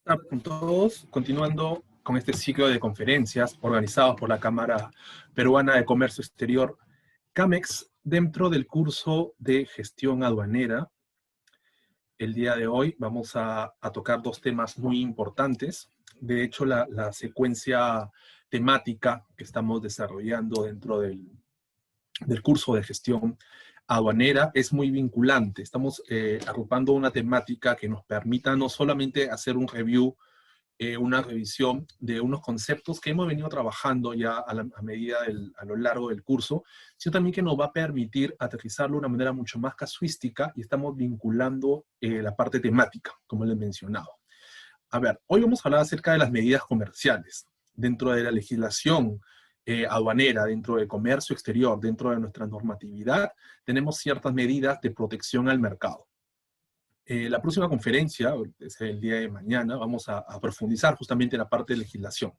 Tardes con todos, continuando con este ciclo de conferencias organizados por la Cámara Peruana de Comercio Exterior, CAMEX, dentro del curso de gestión aduanera. El día de hoy vamos a tocar dos temas muy importantes. De hecho, la secuencia temática que estamos desarrollando dentro del curso de gestión aduanera es muy vinculante. Estamos agrupando una temática que nos permita no solamente hacer un review, una revisión de unos conceptos que hemos venido trabajando ya a lo largo del curso, sino también que nos va a permitir aterrizarlo de una manera mucho más casuística y estamos vinculando la parte temática, como les he mencionado. A ver, hoy vamos a hablar acerca de las medidas comerciales dentro de la legislación aduanera, dentro del comercio exterior, dentro de nuestra normatividad. Tenemos ciertas medidas de protección al mercado. La próxima conferencia, es el día de mañana, vamos a profundizar justamente en la parte de legislación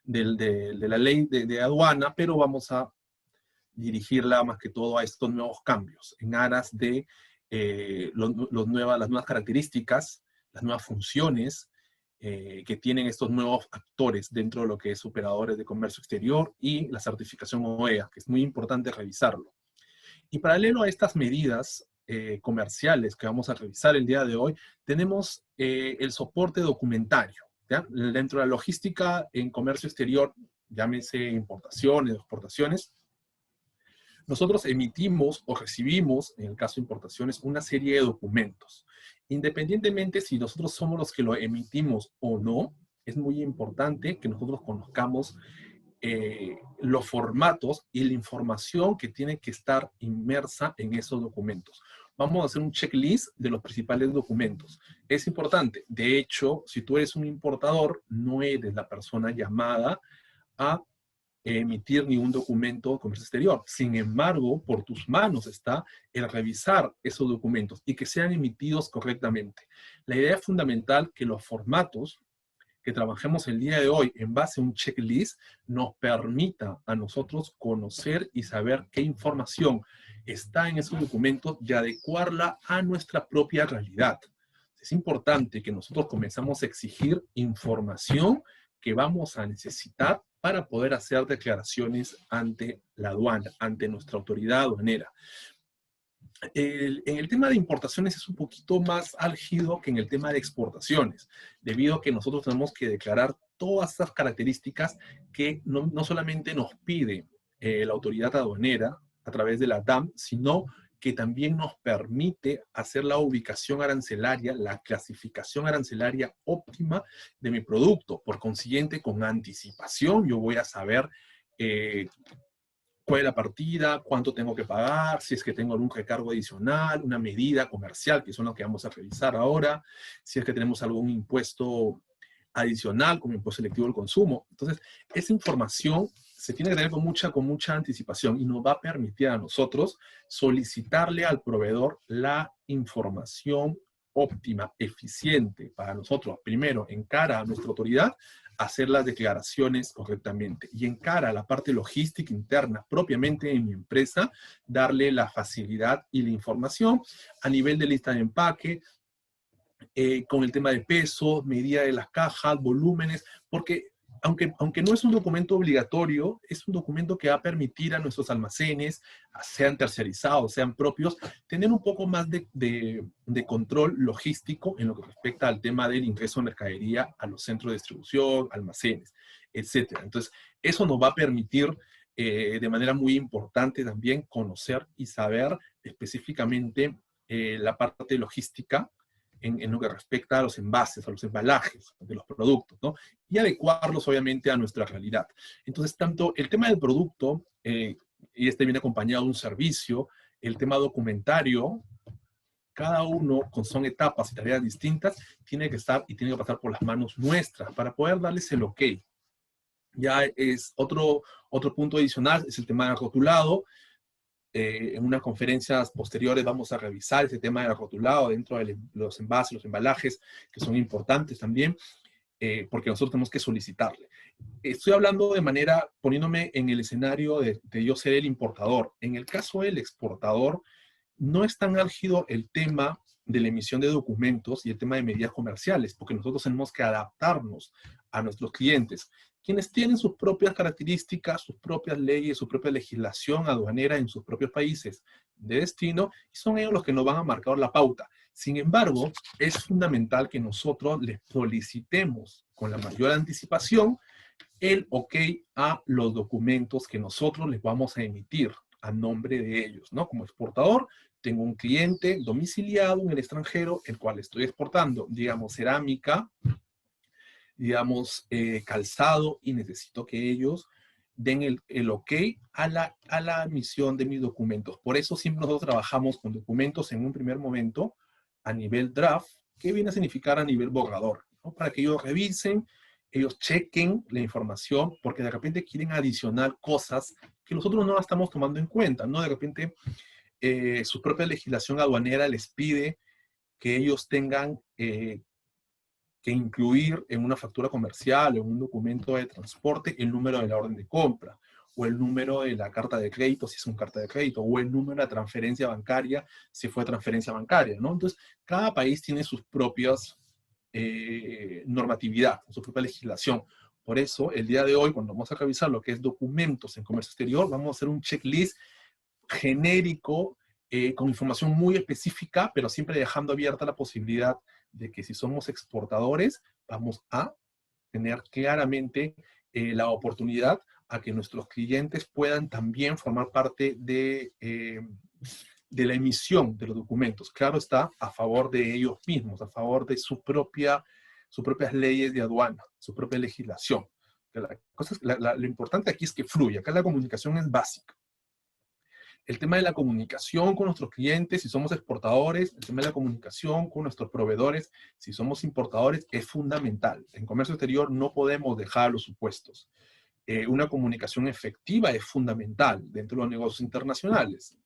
de la ley de aduana, pero vamos a dirigirla más que todo a estos nuevos cambios, en aras de las nuevas características, las nuevas funciones que tienen estos nuevos actores dentro de lo que es operadores de comercio exterior y la certificación OEA, que es muy importante revisarlo. Y paralelo a estas medidas comerciales que vamos a revisar el día de hoy, tenemos el soporte documentario. ¿Ya? Dentro de la logística en comercio exterior, llámese importaciones, exportaciones, nosotros emitimos o recibimos, en el caso de importaciones, una serie de documentos. Independientemente si nosotros somos los que lo emitimos o no, es muy importante que nosotros conozcamos los formatos y la información que tiene que estar inmersa en esos documentos. Vamos a hacer un checklist de los principales documentos. Es importante. De hecho, si tú eres un importador, no eres la persona llamada a emitir ningún documento de comercio exterior. Sin embargo, por tus manos está el revisar esos documentos y que sean emitidos correctamente. La idea es fundamental que los formatos que trabajemos el día de hoy en base a un checklist nos permita a nosotros conocer y saber qué información está en esos documentos y adecuarla a nuestra propia realidad. Es importante que nosotros comenzamos a exigir información que vamos a necesitar para poder hacer declaraciones ante la aduana, ante nuestra autoridad aduanera. En el tema de importaciones es un poquito más álgido que en el tema de exportaciones, debido a que nosotros tenemos que declarar todas estas características que no solamente nos pide la autoridad aduanera a través de la DAM, sino que también nos permite hacer la ubicación arancelaria, la clasificación arancelaria óptima de mi producto. Por consiguiente, con anticipación, yo voy a saber cuál es la partida, cuánto tengo que pagar, si es que tengo algún recargo adicional, una medida comercial, que son las que vamos a revisar ahora, si es que tenemos algún impuesto adicional, como impuesto selectivo del consumo. Entonces, esa información se tiene que tener con mucha anticipación y nos va a permitir a nosotros solicitarle al proveedor la información óptima, eficiente para nosotros, primero, en cara a nuestra autoridad, hacer las declaraciones correctamente. Y en cara a la parte logística interna, propiamente en mi empresa, darle la facilidad y la información a nivel de lista de empaque, con el tema de peso, medida de las cajas, volúmenes, porque aunque no es un documento obligatorio, es un documento que va a permitir a nuestros almacenes, sean terciarizados, sean propios, tener un poco más de control logístico en lo que respecta al tema del ingreso de mercadería a los centros de distribución, almacenes, etcétera. Entonces, eso nos va a permitir de manera muy importante también conocer y saber específicamente la parte logística en lo que respecta a los envases, a los embalajes de los productos, ¿no? Y adecuarlos, obviamente, a nuestra realidad. Entonces, tanto el tema del producto, y este viene acompañado de un servicio, el tema documentario, cada uno, son etapas y tareas distintas, tiene que estar y tiene que pasar por las manos nuestras para poder darles el ok. Ya es otro punto adicional, es el tema del rotulado. En unas conferencias posteriores vamos a revisar ese tema del rotulado dentro de los envases, los embalajes, que son importantes también, porque nosotros tenemos que solicitarle. Estoy hablando de manera, poniéndome en el escenario de yo ser el importador. En el caso del exportador, no es tan álgido el tema de la emisión de documentos y el tema de medidas comerciales, porque nosotros tenemos que adaptarnos a nuestros clientes, quienes tienen sus propias características, sus propias leyes, su propia legislación aduanera en sus propios países de destino, y son ellos los que nos van a marcar la pauta. Sin embargo, es fundamental que nosotros les solicitemos con la mayor anticipación el OK a los documentos que nosotros les vamos a emitir a nombre de ellos, ¿no? Como exportador, tengo un cliente domiciliado en el extranjero, el cual estoy exportando, digamos, cerámica, digamos, calzado, y necesito que ellos den el OK a la emisión de mis documentos. Por eso siempre nosotros trabajamos con documentos en un primer momento a nivel draft, que viene a significar a nivel borrador, ¿no? Para que ellos revisen, ellos chequen la información, porque de repente quieren adicionar cosas que nosotros no las estamos tomando en cuenta, ¿no? De repente su propia legislación aduanera les pide que ellos tengan que incluir en una factura comercial o en un documento de transporte el número de la orden de compra, o el número de la carta de crédito si es una carta de crédito, o el número de transferencia bancaria si fue transferencia bancaria, ¿no? Entonces, cada país tiene sus propias normatividad, su propia legislación. Por eso, el día de hoy, cuando vamos a revisar lo que es documentos en comercio exterior, vamos a hacer un checklist genérico, con información muy específica, pero siempre dejando abierta la posibilidad de que si somos exportadores, vamos a tener claramente la oportunidad a que nuestros clientes puedan también formar parte de la emisión de los documentos. Claro está, a favor de ellos mismos, a favor de sus propias leyes de aduana, su propia legislación. Lo importante aquí es que fluya. Acá la comunicación es básica. El tema de la comunicación con nuestros clientes, si somos exportadores, el tema de la comunicación con nuestros proveedores, si somos importadores, es fundamental. En comercio exterior no podemos dejar los supuestos. Una comunicación efectiva es fundamental dentro de los negocios internacionales.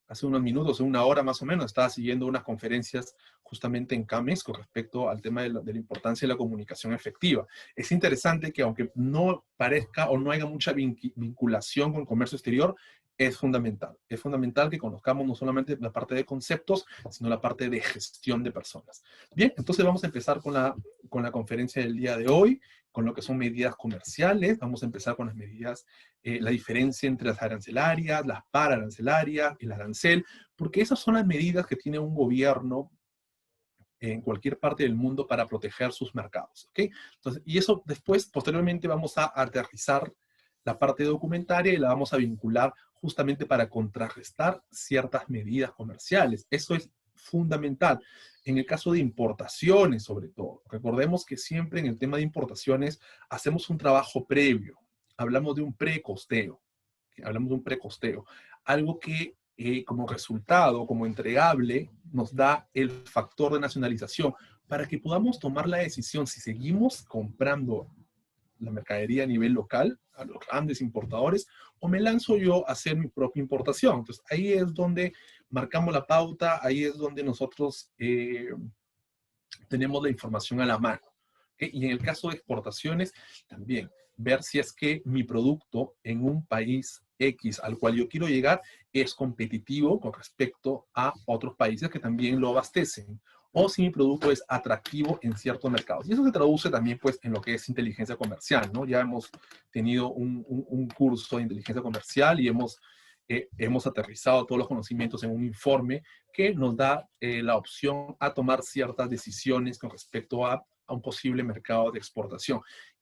Hace unos minutos, una hora más o menos, estaba siguiendo unas conferencias justamente en CAMEX con respecto al tema de la importancia de la comunicación efectiva. Es interesante que aunque no parezca o no haya mucha vinculación con comercio exterior, es fundamental. Es fundamental que conozcamos no solamente la parte de conceptos, sino la parte de gestión de personas. Bien, entonces vamos a empezar con la conferencia del día de hoy, con lo que son medidas comerciales. Vamos a empezar con las medidas, la diferencia entre las arancelarias, las pararancelarias, el arancel, porque esas son las medidas que tiene un gobierno en cualquier parte del mundo para proteger sus mercados, ¿ok? Entonces, y eso después, posteriormente, vamos a aterrizar la parte documentaria y la vamos a vincular justamente para contrarrestar ciertas medidas comerciales. Eso es fundamental. En el caso de importaciones, sobre todo, recordemos que siempre en el tema de importaciones hacemos un trabajo previo. Hablamos de un precosteo. Hablamos de un precosteo. Algo que como resultado, como entregable, nos da el factor de nacionalización para que podamos tomar la decisión si seguimos comprando la mercadería a nivel local, a los grandes importadores, o me lanzo yo a hacer mi propia importación. Entonces, ahí es donde marcamos la pauta, ahí es donde nosotros tenemos la información a la mano. ¿Okay? Y en el caso de exportaciones, también ver si es que mi producto en un país X al cual yo quiero llegar es competitivo con respecto a otros países que también lo abastecen, o si mi producto es atractivo en ciertos mercados. Y eso se traduce también pues en lo que es inteligencia comercial, ¿no? Ya hemos tenido un curso de inteligencia comercial y hemos aterrizado todos los conocimientos en un informe que nos da la opción a tomar ciertas decisiones con respecto a un posible mercado de exportación.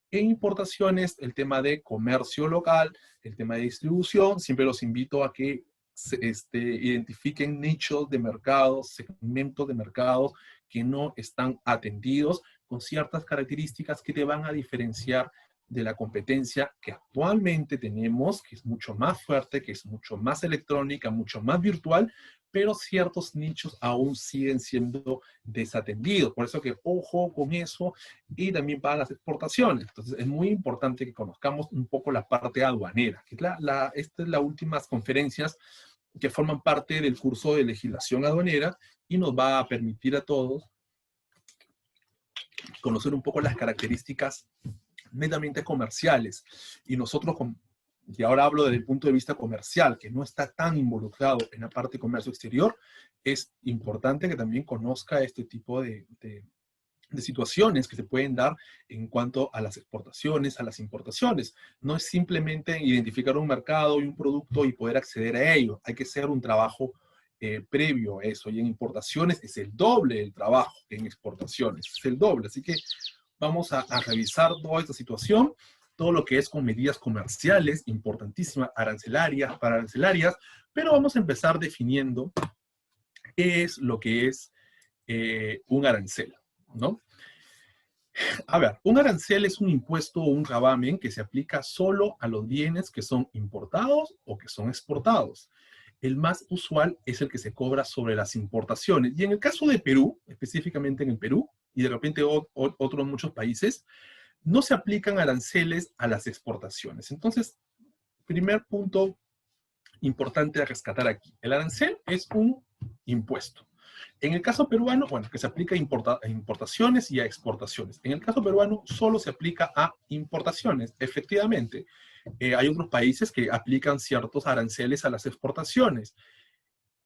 En importaciones, el tema de comercio local, el tema de distribución, siempre los invito a que identifiquen nichos de mercado, segmentos de mercado que no están atendidos con ciertas características que te van a diferenciar de la competencia que actualmente tenemos, que es mucho más fuerte, que es mucho más electrónica, mucho más virtual, pero ciertos nichos aún siguen siendo desatendidos. Por eso que ojo con eso, y también para las exportaciones. Entonces es muy importante que conozcamos un poco la parte aduanera, que es esta es las últimas conferencias que forman parte del curso de legislación aduanera y nos va a permitir a todos conocer un poco las características netamente comerciales. Y nosotros y ahora hablo desde el punto de vista comercial, que no está tan involucrado en la parte de comercio exterior, es importante que también conozca este tipo de situaciones que se pueden dar en cuanto a las exportaciones, a las importaciones. No es simplemente identificar un mercado y un producto y poder acceder a ello. Hay que hacer un trabajo previo a eso. Y en importaciones es el doble del trabajo que en exportaciones. Es el doble. Así que vamos a revisar toda esta situación, todo lo que es con medidas comerciales, importantísimas, arancelarias, pararancelarias, pero vamos a empezar definiendo qué es lo que es un arancel, ¿no? A ver, un arancel es un impuesto o un gravamen que se aplica solo a los bienes que son importados o que son exportados. El más usual es el que se cobra sobre las importaciones. Y en el caso de Perú, específicamente en el Perú, y de repente otros muchos países, no se aplican aranceles a las exportaciones. Entonces, primer punto importante a rescatar aquí. El arancel es un impuesto. En el caso peruano, bueno, que se aplica a importaciones y a exportaciones. En el caso peruano, solo se aplica a importaciones. Efectivamente, hay otros países que aplican ciertos aranceles a las exportaciones.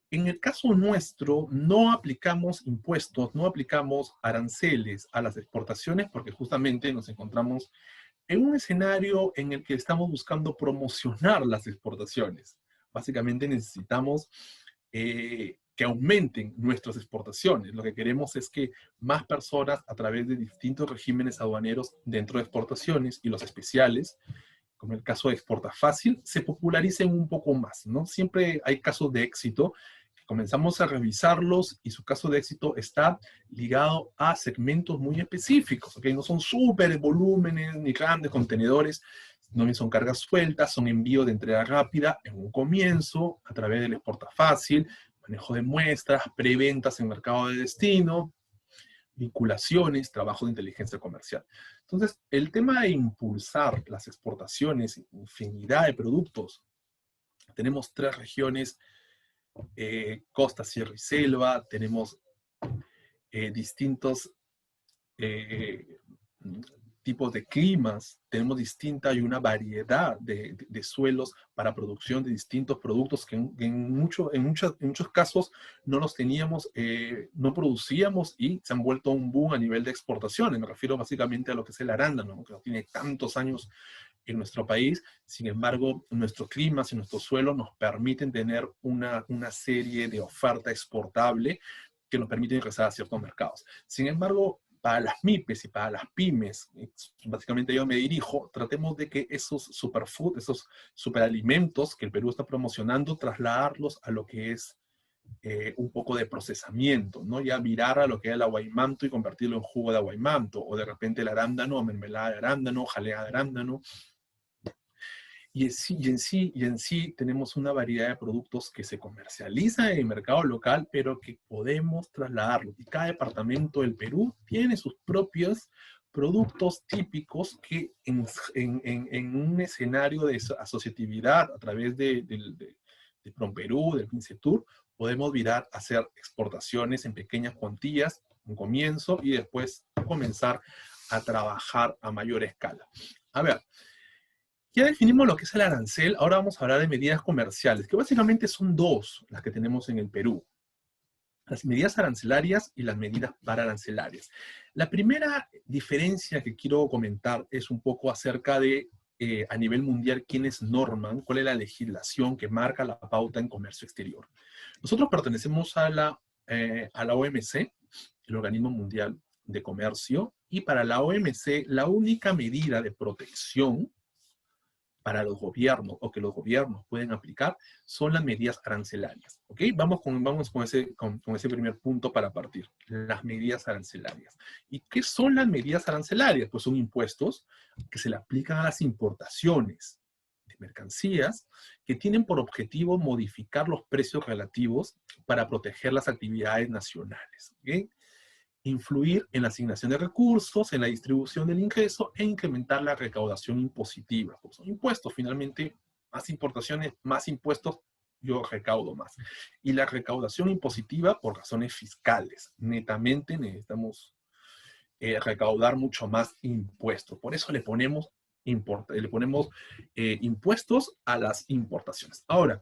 En el caso nuestro, no aplicamos impuestos, no aplicamos aranceles a las exportaciones porque justamente nos encontramos en un escenario en el que estamos buscando promocionar las exportaciones. Básicamente necesitamos que aumenten nuestras exportaciones. Lo que queremos es que más personas, a través de distintos regímenes aduaneros dentro de exportaciones y los especiales, como el caso de Exporta Fácil, se popularicen un poco más, ¿no? Siempre hay casos de éxito, que comenzamos a revisarlos y su caso de éxito está ligado a segmentos muy específicos, ¿ok? No son súper volúmenes ni grandes contenedores, no son cargas sueltas, son envíos de entrega rápida en un comienzo, a través del Exporta Fácil, manejo de muestras, preventas en mercado de destino, vinculaciones, trabajo de inteligencia comercial. Entonces, el tema de impulsar las exportaciones, infinidad de productos, tenemos 3 regiones, costa, sierra y selva, tenemos distintos eh, tipos de climas, tenemos distinta y una variedad de suelos para producción de distintos productos que en muchos casos no los teníamos, no producíamos y se han vuelto un boom a nivel de exportaciones. Me refiero básicamente a lo que es el arándano, que no tiene tantos años en nuestro país. Sin embargo, nuestros climas y nuestros suelos nos permiten tener una serie de oferta exportable que nos permiten ingresar a ciertos mercados. Sin embargo, para las MIPES y para las pymes, básicamente yo me dirijo, tratemos de que esos superfood, esos superalimentos que el Perú está promocionando, trasladarlos a lo que es un poco de procesamiento, ¿no? Ya virar a lo que es el aguaimanto y convertirlo en jugo de aguaimanto, o de repente el arándano, mermelada de arándano, jalea de arándano. Y en sí tenemos una variedad de productos que se comercializan en el mercado local, pero que podemos trasladarlo. Y cada departamento del Perú tiene sus propios productos típicos que en un escenario de asociatividad a través de PROMPERÚ, del MINCETUR, podemos virar a hacer exportaciones en pequeñas cuantías, un comienzo, y después comenzar a trabajar a mayor escala. A ver, ya definimos lo que es el arancel, ahora vamos a hablar de medidas comerciales, que básicamente son 2 las que tenemos en el Perú. Las medidas arancelarias y las medidas pararancelarias. La primera diferencia que quiero comentar es un poco acerca de, a nivel mundial, quiénes norman, cuál es la legislación que marca la pauta en comercio exterior. Nosotros pertenecemos a la OMC, el Organismo Mundial de Comercio, y para la OMC la única medida de protección para los gobiernos o que los gobiernos pueden aplicar son las medidas arancelarias. ¿Ok? Vamos con ese primer punto para partir. Las medidas arancelarias. ¿Y qué son las medidas arancelarias? Pues son impuestos que se le aplican a las importaciones de mercancías que tienen por objetivo modificar los precios relativos para proteger las actividades nacionales. ¿Ok? Influir en la asignación de recursos, en la distribución del ingreso e incrementar la recaudación impositiva. Porque son impuestos, finalmente, más importaciones, más impuestos, yo recaudo más. Y la recaudación impositiva por razones fiscales. Netamente necesitamos recaudar mucho más impuestos. Por eso le ponemos le ponemos impuestos a las importaciones. Ahora,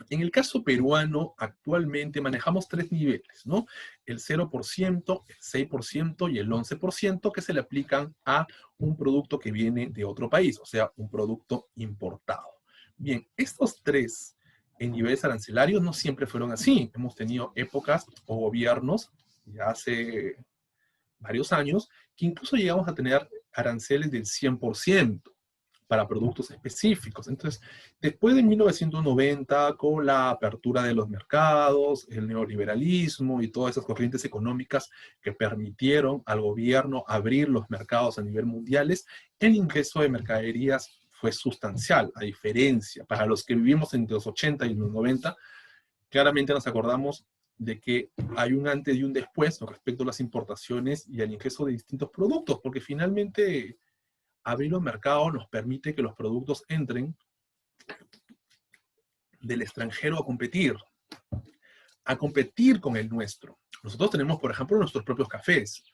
en el caso peruano, actualmente manejamos tres niveles, ¿no? El 0%, el 6% y el 11% que se le aplican a un producto que viene de otro país, o sea, un producto importado. Bien, estos tres en niveles arancelarios no siempre fueron así. Hemos tenido épocas o gobiernos, ya hace varios años, que incluso llegamos a tener aranceles del 100% para productos específicos. Entonces, después de 1990, con la apertura de los mercados, el neoliberalismo y todas esas corrientes económicas que permitieron al gobierno abrir los mercados a nivel mundiales, el ingreso de mercaderías fue sustancial, a diferencia, para los que vivimos entre los 80 y los 90, claramente nos acordamos de que hay un antes y un después con respecto a las importaciones y al ingreso de distintos productos, porque finalmente abrir los mercados nos permite que los productos entren del extranjero a competir con el nuestro. Nosotros tenemos, por ejemplo, nuestros propios cafés,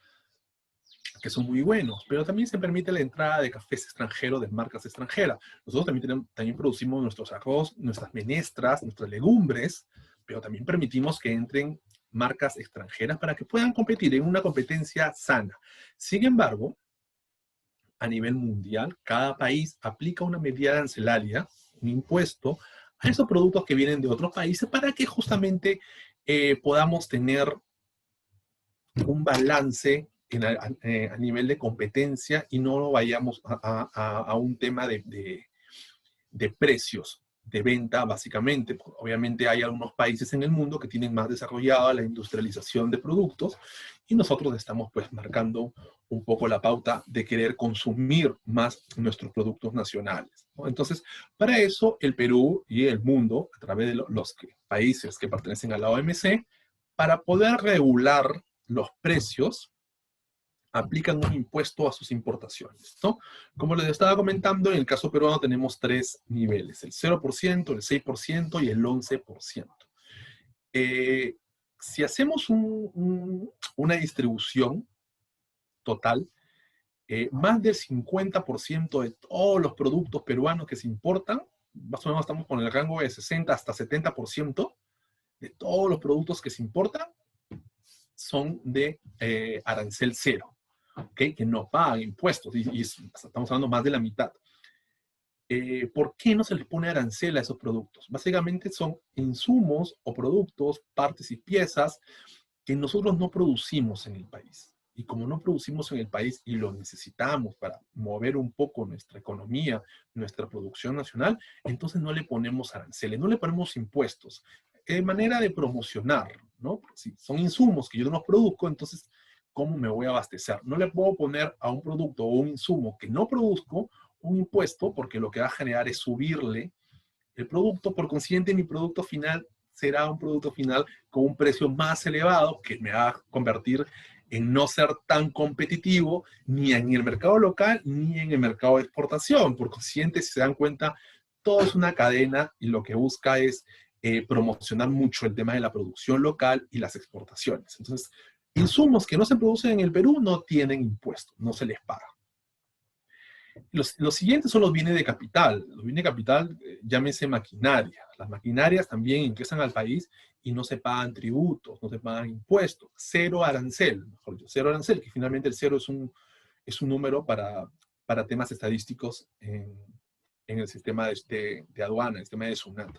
que son muy buenos, pero también se permite la entrada de cafés extranjeros, de marcas extranjeras. Nosotros también producimos nuestros arroz, nuestras menestras, nuestras legumbres, pero también permitimos que entren marcas extranjeras para que puedan competir en una competencia sana. Sin embargo, a nivel mundial, cada país aplica una medida arancelaria, un impuesto, a esos productos que vienen de otros países para que justamente podamos tener un balance a nivel de competencia y no vayamos a un tema de precios de venta, básicamente. Obviamente hay algunos países en el mundo que tienen más desarrollada la industrialización de productos y nosotros estamos pues marcando un poco la pauta de querer consumir más nuestros productos nacionales, ¿no? Entonces, para eso el Perú y el mundo, a través de los países que pertenecen a la OMC, para poder regular los precios, aplican un impuesto a sus importaciones, ¿no? Como les estaba comentando, en el caso peruano tenemos tres niveles, el 0%, el 6% y el 11%. Si hacemos una distribución total, más del 50% de todos los productos peruanos que se importan, más o menos estamos con el rango de 60 hasta 70% de todos los productos que se importan son de arancel cero. ¿Okay? Que no pagan impuestos, y estamos hablando más de la mitad. ¿Por qué no se les pone arancel a esos productos? Básicamente son insumos o productos, partes y piezas que nosotros no producimos en el país. Y como no producimos en el país y lo necesitamos para mover un poco nuestra economía, nuestra producción nacional, entonces no le ponemos aranceles, no le ponemos impuestos. Manera de promocionar, ¿no? Si son insumos que yo no los produzco, entonces ¿cómo me voy a abastecer? No le puedo poner a un producto o un insumo que no produzco un impuesto porque lo que va a generar es subirle el producto. Por consiguiente, mi producto final será un producto final con un precio más elevado que me va a convertir en no ser tan competitivo ni en el mercado local ni en el mercado de exportación. Por consiguiente, si se dan cuenta, todo es una cadena y lo que busca es promocionar mucho el tema de la producción local y las exportaciones. Entonces, insumos que no se producen en el Perú no tienen impuestos, no se les paga. Los siguientes son los bienes de capital. Los bienes de capital, llámese maquinaria. Las maquinarias también ingresan al país y no se pagan tributos, no se pagan impuestos. Cero arancel, mejor dicho, cero arancel, que finalmente el cero es un número para temas estadísticos en el sistema de aduana, el sistema de SUNAT.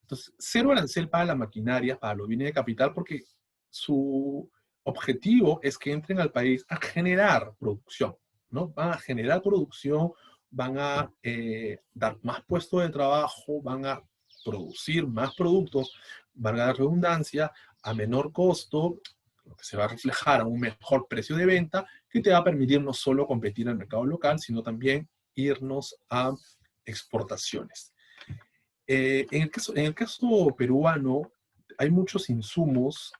Entonces, cero arancel para la maquinaria, para los bienes de capital, porque su objetivo es que entren al país a generar producción, ¿no? Van a generar producción, van a dar más puestos de trabajo, van a producir más productos, valga la redundancia, a menor costo, lo que se va a reflejar a un mejor precio de venta, que te va a permitir no solo competir en el mercado local, sino también irnos a exportaciones. En el caso peruano, hay muchos insumos,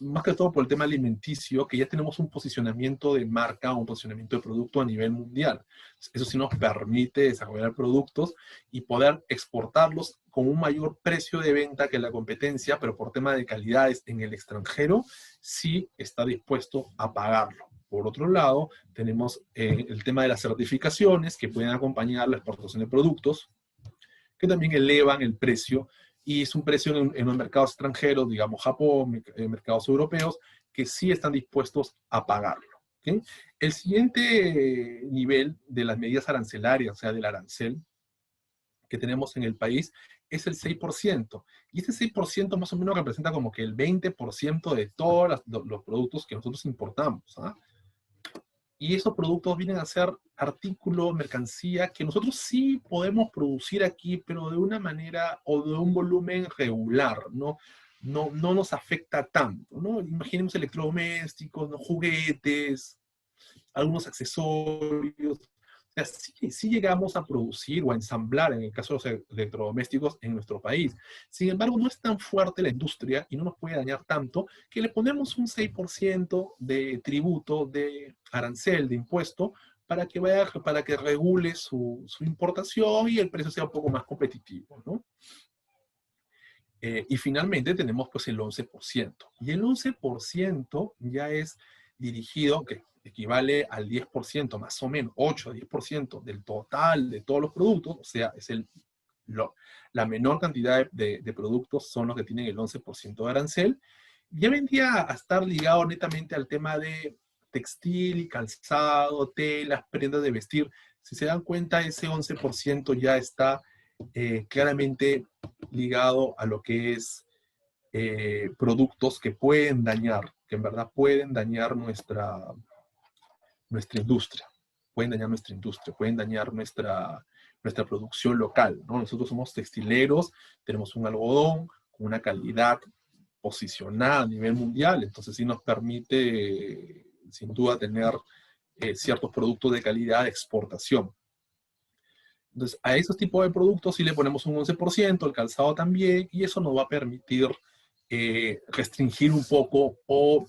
más que todo por el tema alimenticio, que ya tenemos un posicionamiento de marca, un posicionamiento de producto a nivel mundial. Eso sí nos permite desarrollar productos y poder exportarlos con un mayor precio de venta que la competencia, pero por tema de calidades en el extranjero, sí está dispuesto a pagarlo. Por otro lado, tenemos el tema de las certificaciones que pueden acompañar la exportación de productos, que también elevan el precio, y es un precio en los mercados extranjeros, digamos Japón, mercados europeos, que sí están dispuestos a pagarlo. ¿Okay? El siguiente nivel de las medidas arancelarias, o sea, del arancel que tenemos en el país, es el 6%. Y este 6% más o menos representa como que el 20% de todos los productos que nosotros importamos. ¿Ah? Y esos productos vienen a ser artículos, mercancía, que nosotros sí podemos producir aquí, pero de una manera o de un volumen regular, ¿no? No nos afecta tanto, ¿no? Imaginemos electrodomésticos, ¿no? Juguetes, algunos accesorios. O sea, sí llegamos a producir o a ensamblar, en el caso de los electrodomésticos, en nuestro país. Sin embargo, no es tan fuerte la industria y no nos puede dañar tanto que le ponemos un 6% de tributo, de arancel, de impuesto, para que regule su importación y el precio sea un poco más competitivo, ¿no? Y finalmente tenemos pues el 11%. Y el 11% ya es dirigido, que equivale al 10%, más o menos, 8 a 10% del total de todos los productos, o sea, es la menor cantidad de productos son los que tienen el 11% de arancel. Ya vendría a estar ligado netamente al tema de textil y calzado, telas, prendas de vestir. Si se dan cuenta, ese 11% ya está claramente ligado a lo que es productos que pueden dañar, que en verdad pueden dañar nuestra industria, pueden dañar nuestra producción local, ¿no? Nosotros somos textileros, tenemos un algodón con una calidad posicionada a nivel mundial, entonces sí nos permite, sin duda, tener ciertos productos de calidad de exportación. Entonces, a esos tipos de productos sí le ponemos un 11%, el calzado también, y eso nos va a permitir restringir un poco o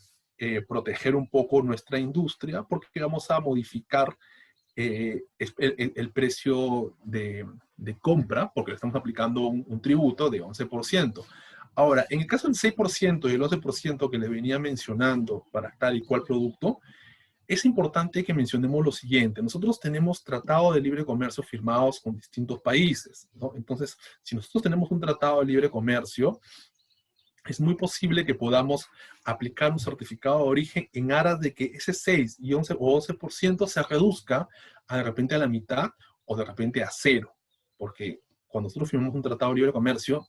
proteger un poco nuestra industria, porque vamos a modificar el precio de compra, porque le estamos aplicando un tributo de 11%. Ahora, en el caso del 6% y el 11% que les venía mencionando para tal y cual producto, es importante que mencionemos lo siguiente. Nosotros tenemos tratados de libre comercio firmados con distintos países, ¿no? Entonces, si nosotros tenemos un tratado de libre comercio, es muy posible que podamos aplicar un certificado de origen en aras de que ese 6 y 11 o 11% se reduzca de repente a la mitad o de repente a cero. Porque cuando nosotros firmamos un tratado de libre comercio,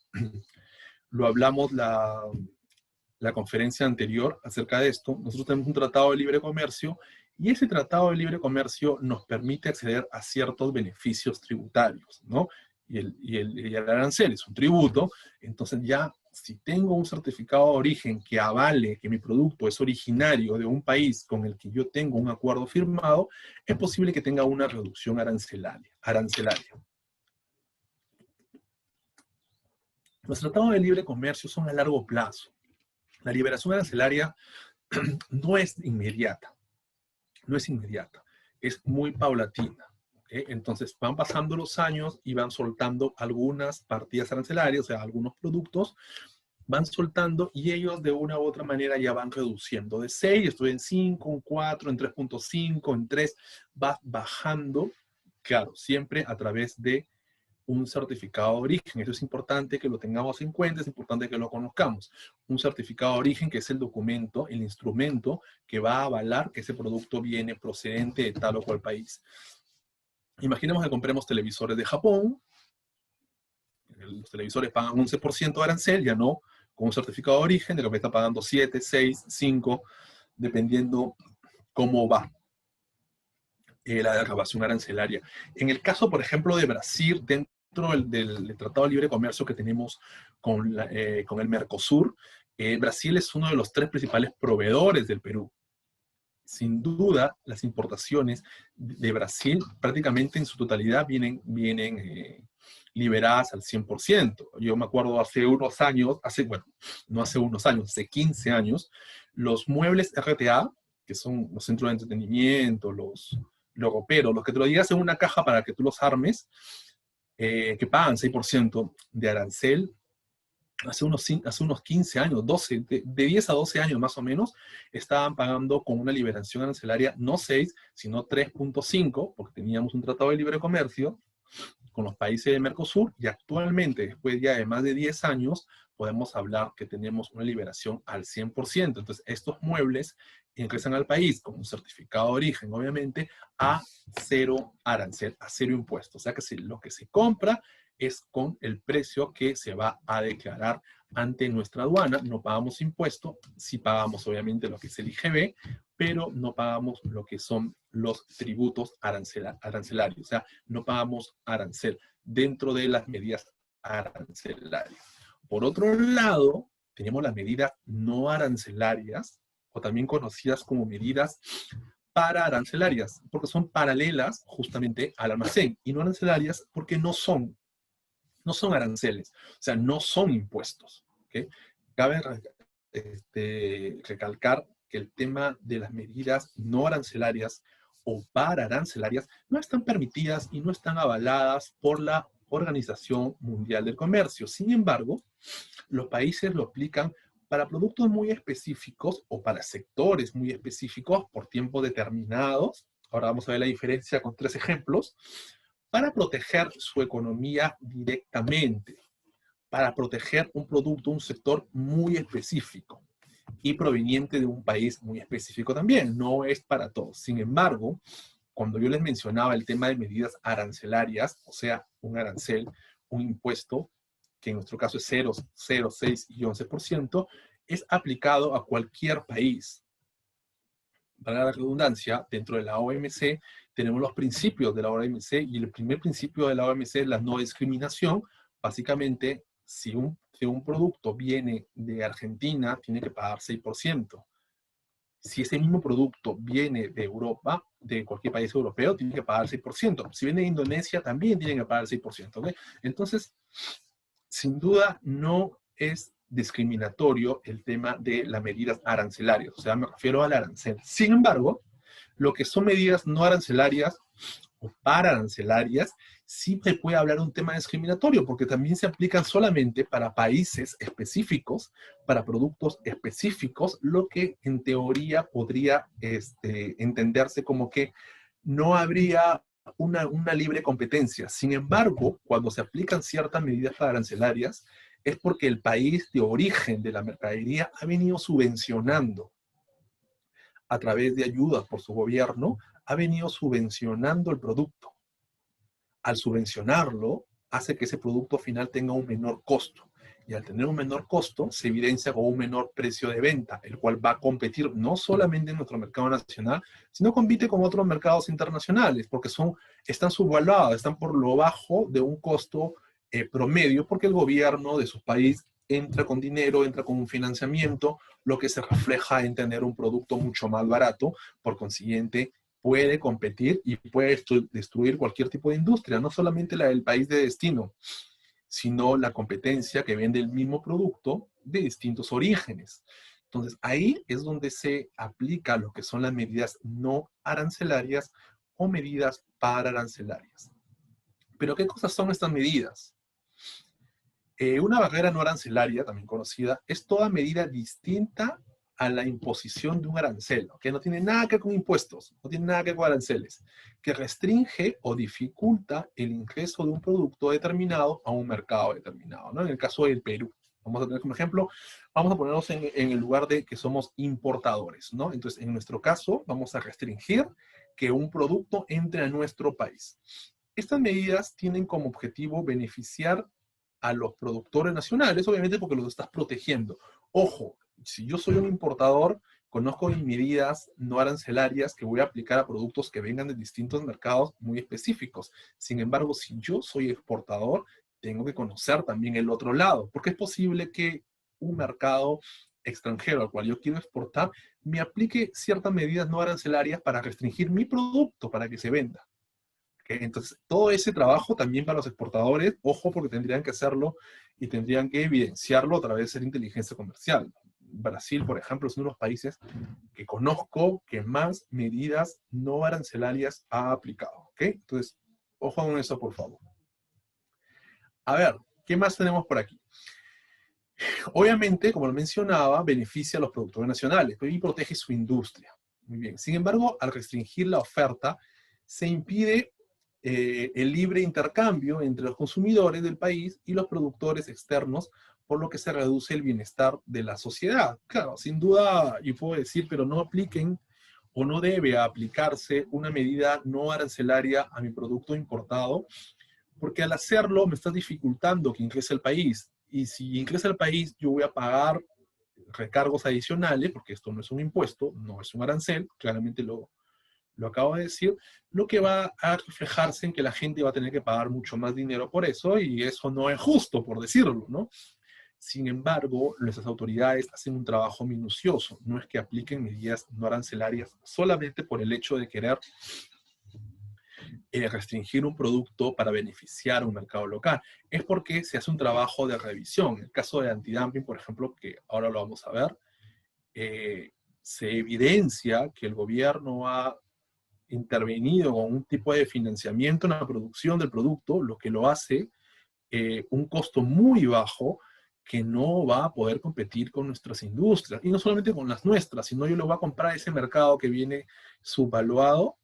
lo hablamos la conferencia anterior acerca de esto, nosotros tenemos un tratado de libre comercio y ese tratado de libre comercio nos permite acceder a ciertos beneficios tributarios, ¿no? Y el arancel es un tributo, entonces ya si tengo un certificado de origen que avale que mi producto es originario de un país con el que yo tengo un acuerdo firmado, es posible que tenga una reducción arancelaria. Los tratados de libre comercio son a largo plazo. La liberación arancelaria no es inmediata, es muy paulatina. ¿Okay? Entonces van pasando los años y van soltando algunas partidas arancelarias, o sea, algunos productos, van soltando y ellos de una u otra manera ya van reduciendo. De 6, estoy en 5, en 4, en 3.5, en 3, va bajando, claro, siempre a través de un certificado de origen. Eso es importante que lo tengamos en cuenta, es importante que lo conozcamos. Un certificado de origen que es el documento, el instrumento que va a avalar que ese producto viene procedente de tal o cual país. Imaginemos que compremos televisores de Japón. Los televisores pagan 11% de arancel, ya no con un certificado de origen, de lo que está pagando 7, 6, 5, dependiendo cómo va la grabación arancelaria. En el caso, por ejemplo, de Brasil, dentro del Tratado de Libre Comercio que tenemos con el Mercosur, Brasil es uno de los 3 principales proveedores del Perú. Sin duda, las importaciones de Brasil prácticamente en su totalidad vienen liberadas al 100%. Yo me acuerdo hace unos años, no hace unos años, hace 15 años, los muebles RTA, que son los centros de entretenimiento, los logoperos, los que te lo digas en una caja para que tú los armes, que pagan 6% de arancel, hace unos 15 años, 12, de 10 a 12 años más o menos, estaban pagando con una liberación arancelaria no 6, sino 3.5, porque teníamos un tratado de libre comercio con los países de Mercosur, y actualmente, después ya de más de 10 años, podemos hablar que tenemos una liberación al 100%. Entonces, estos muebles ingresan al país con un certificado de origen, obviamente, a cero arancel, a cero impuestos. O sea que si lo que se compra es con el precio que se va a declarar ante nuestra aduana. No pagamos impuesto, sí pagamos obviamente lo que es el IGB, pero no pagamos lo que son los tributos arancelarios. O sea, no pagamos arancel dentro de las medidas arancelarias. Por otro lado, tenemos las medidas no arancelarias, o también conocidas como medidas para arancelarias, porque son paralelas justamente al almacén, y no arancelarias porque no son aranceles, o sea, no son impuestos. ¿Okay? Cabe recalcar que el tema de las medidas no arancelarias o para arancelarias no están permitidas y no están avaladas por la Organización Mundial del Comercio. Sin embargo, los países lo aplican para productos muy específicos o para sectores muy específicos por tiempos determinados. Ahora vamos a ver la diferencia con 3 ejemplos, para proteger su economía directamente, para proteger un producto, un sector muy específico y proveniente de un país muy específico también. No es para todos. Sin embargo, cuando yo les mencionaba el tema de medidas arancelarias, o sea, un arancel, un impuesto, que en nuestro caso es 0, 0, 6 y 11%, es aplicado a cualquier país. Para la redundancia, dentro de la OMC tenemos los principios de la OMC, y el primer principio de la OMC es la no discriminación. Básicamente, si un producto viene de Argentina, tiene que pagar 6%. Si ese mismo producto viene de Europa, de cualquier país europeo, tiene que pagar 6%. Si viene de Indonesia, también tiene que pagar 6%. ¿Okay? Entonces, sin duda, no es discriminatorio el tema de las medidas arancelarias. O sea, me refiero al arancel. Sin embargo, lo que son medidas no arancelarias o pararancelarias, sí se puede hablar de un tema discriminatorio, porque también se aplican solamente para países específicos, para productos específicos, lo que en teoría podría entenderse como que no habría una libre competencia. Sin embargo, cuando se aplican ciertas medidas arancelarias, es porque el país de origen de la mercadería ha venido subvencionando a través de ayudas por su gobierno, ha venido subvencionando el producto. Al subvencionarlo, hace que ese producto final tenga un menor costo. Y al tener un menor costo, se evidencia con un menor precio de venta, el cual va a competir no solamente en nuestro mercado nacional, sino compite con otros mercados internacionales, porque están subvaluados, están por lo bajo de un costo promedio, porque el gobierno de su país entra con dinero, entra con un financiamiento, lo que se refleja en tener un producto mucho más barato. Por consiguiente, puede competir y puede destruir cualquier tipo de industria, no solamente la del país de destino, sino la competencia que vende el mismo producto de distintos orígenes. Entonces, ahí es donde se aplica lo que son las medidas no arancelarias o medidas pararancelarias. Pero, ¿qué cosas son estas medidas? Una barrera no arancelaria, también conocida, es toda medida distinta a la imposición de un arancel, que no tiene nada que ver con impuestos, no tiene nada que ver con aranceles, que restringe o dificulta el ingreso de un producto determinado a un mercado determinado, ¿no? En el caso del Perú, vamos a tener como ejemplo, vamos a ponernos en el lugar de que somos importadores, ¿no? Entonces, en nuestro caso, vamos a restringir que un producto entre a nuestro país. Estas medidas tienen como objetivo beneficiar a los productores nacionales, obviamente porque los estás protegiendo. Ojo, si yo soy un importador, conozco mis medidas no arancelarias que voy a aplicar a productos que vengan de distintos mercados muy específicos. Sin embargo, si yo soy exportador, tengo que conocer también el otro lado, porque es posible que un mercado extranjero al cual yo quiero exportar me aplique ciertas medidas no arancelarias para restringir mi producto para que se venda. Entonces, todo ese trabajo también para los exportadores, ojo, porque tendrían que hacerlo y tendrían que evidenciarlo a través de la inteligencia comercial. Brasil, por ejemplo, es uno de los países que conozco que más medidas no arancelarias ha aplicado. ¿Ok? Entonces, ojo con eso, por favor. A ver, ¿qué más tenemos por aquí? Obviamente, como lo mencionaba, beneficia a los productores nacionales y protege su industria. Muy bien. Sin embargo, al restringir la oferta, se impide el libre intercambio entre los consumidores del país y los productores externos, por lo que se reduce el bienestar de la sociedad. Claro, sin duda, yo puedo decir, pero no apliquen o no debe aplicarse una medida no arancelaria a mi producto importado, porque al hacerlo me estás dificultando que ingrese al país. Y si ingresa al país, yo voy a pagar recargos adicionales, porque esto no es un impuesto, no es un arancel, claramente lo acabo de decir, lo que va a reflejarse en que la gente va a tener que pagar mucho más dinero por eso, y eso no es justo, por decirlo, ¿no? Sin embargo, nuestras autoridades hacen un trabajo minucioso, no es que apliquen medidas no arancelarias solamente por el hecho de querer restringir un producto para beneficiar a un mercado local, es porque se hace un trabajo de revisión. En el caso de antidumping, por ejemplo, que ahora lo vamos a ver, se evidencia que el gobierno ha intervenido con un tipo de financiamiento en la producción del producto, lo que lo hace un costo muy bajo que no va a poder competir con nuestras industrias, y no solamente con las nuestras, sino yo lo voy a comprar a ese mercado que viene subvaluado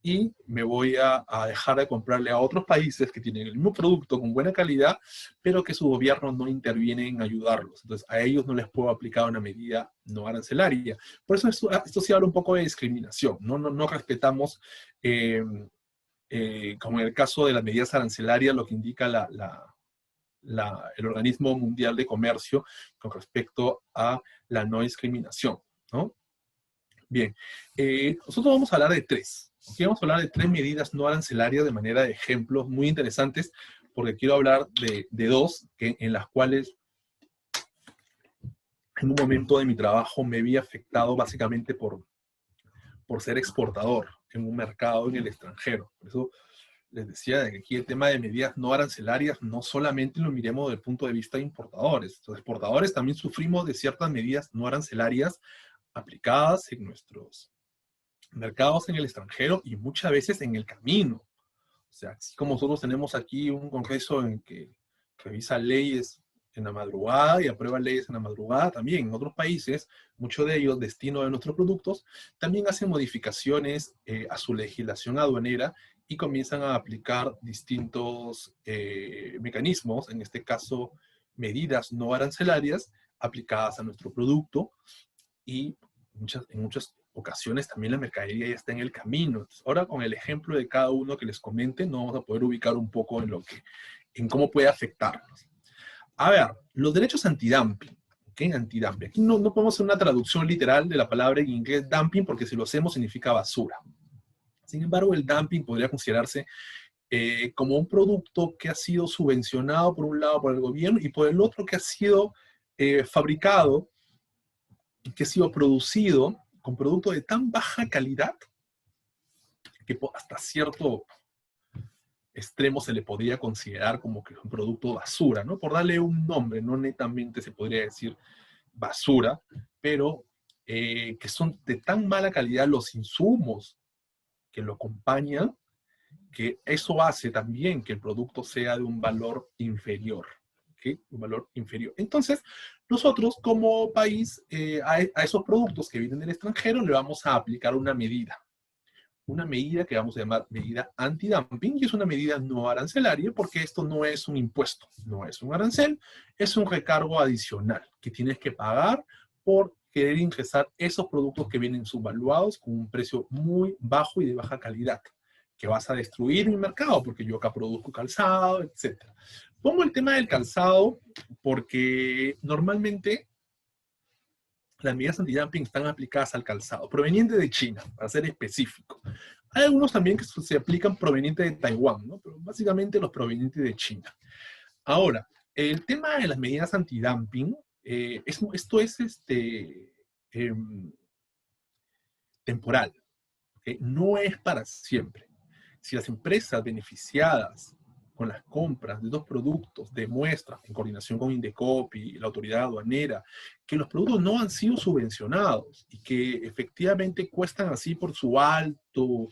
y me voy a dejar de comprarle a otros países que tienen el mismo producto con buena calidad, pero que su gobierno no interviene en ayudarlos. Entonces, a ellos no les puedo aplicar una medida no arancelaria. Por eso esto sí habla un poco de discriminación. No respetamos, como en el caso de las medidas arancelarias, lo que indica el Organismo Mundial de Comercio con respecto a la no discriminación, ¿no? Bien, nosotros vamos a hablar de tres. Aquí vamos a hablar de tres medidas no arancelarias de manera de ejemplos muy interesantes, porque quiero hablar de dos en las cuales en un momento de mi trabajo me vi afectado básicamente por ser exportador en un mercado en el extranjero. Por eso les decía de que aquí el tema de medidas no arancelarias no solamente lo miremos desde el punto de vista de importadores. Los exportadores también sufrimos de ciertas medidas no arancelarias aplicadas en nuestros mercados en el extranjero y muchas veces en el camino. O sea, así como nosotros tenemos aquí un congreso en que revisa leyes en la madrugada y aprueba leyes en la madrugada, también en otros países, muchos de ellos, destino de nuestros productos, también hacen modificaciones a su legislación aduanera y comienzan a aplicar distintos mecanismos, en este caso medidas no arancelarias aplicadas a nuestro producto, y en muchas ocasiones también la mercadería ya está en el camino. Entonces, ahora con el ejemplo de cada uno que les comente, nos vamos a poder ubicar un poco en cómo puede afectarnos. A ver, los derechos antidumping. ¿Okay? Antidumping. Aquí no podemos hacer una traducción literal de la palabra en inglés dumping, porque si lo hacemos significa basura. Sin embargo, el dumping podría considerarse como un producto que ha sido subvencionado por un lado por el gobierno y por el otro que ha sido fabricado, que ha sido producido con productos de tan baja calidad que hasta cierto extremo se le podría considerar como que es un producto basura, ¿no? Por darle un nombre, no netamente se podría decir basura, pero que son de tan mala calidad los insumos que lo acompañan, que eso hace también que el producto sea de un valor inferior. ¿Okay? Un valor inferior. Entonces, nosotros como país, a esos productos que vienen del extranjero, le vamos a aplicar una medida que vamos a llamar medida antidumping, y es una medida no arancelaria porque esto no es un impuesto, no es un arancel, es un recargo adicional que tienes que pagar por querer ingresar esos productos que vienen subvaluados con un precio muy bajo y de baja calidad, que vas a destruir mi mercado porque yo acá produzco calzado, etc. Pongo el tema del calzado porque normalmente las medidas antidumping están aplicadas al calzado, proveniente de China, para ser específico. Hay algunos también que se aplican provenientes de Taiwán, ¿no? Pero básicamente los provenientes de China. Ahora, el tema de las medidas antidumping, esto es eh, temporal, ¿okay? No es para siempre. Si las empresas beneficiadas con las compras de dos productos demuestran, en coordinación con Indecopi y la autoridad aduanera, que los productos no han sido subvencionados y que efectivamente cuestan así por su alto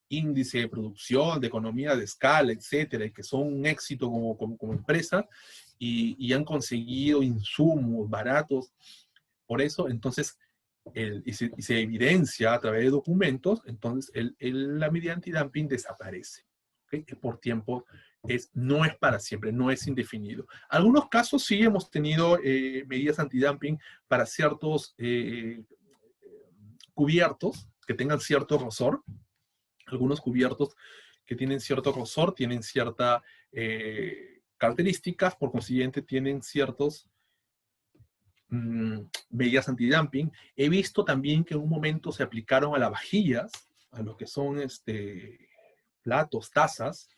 índice de producción, de economía de escala, etcétera, y que son un éxito como empresa, y han conseguido insumos baratos. Por eso, entonces, y se evidencia a través de documentos, entonces la medida antidumping desaparece. ¿Okay? Es por tiempo, no es para siempre, no es indefinido. Algunos casos sí hemos tenido medidas antidumping para ciertos cubiertos que tengan cierto grosor. Algunos cubiertos que tienen cierto grosor tienen ciertas características, por consiguiente tienen ciertos medidas antidumping. He visto también que en un momento se aplicaron a las vajillas, a lo que son platos, tazas,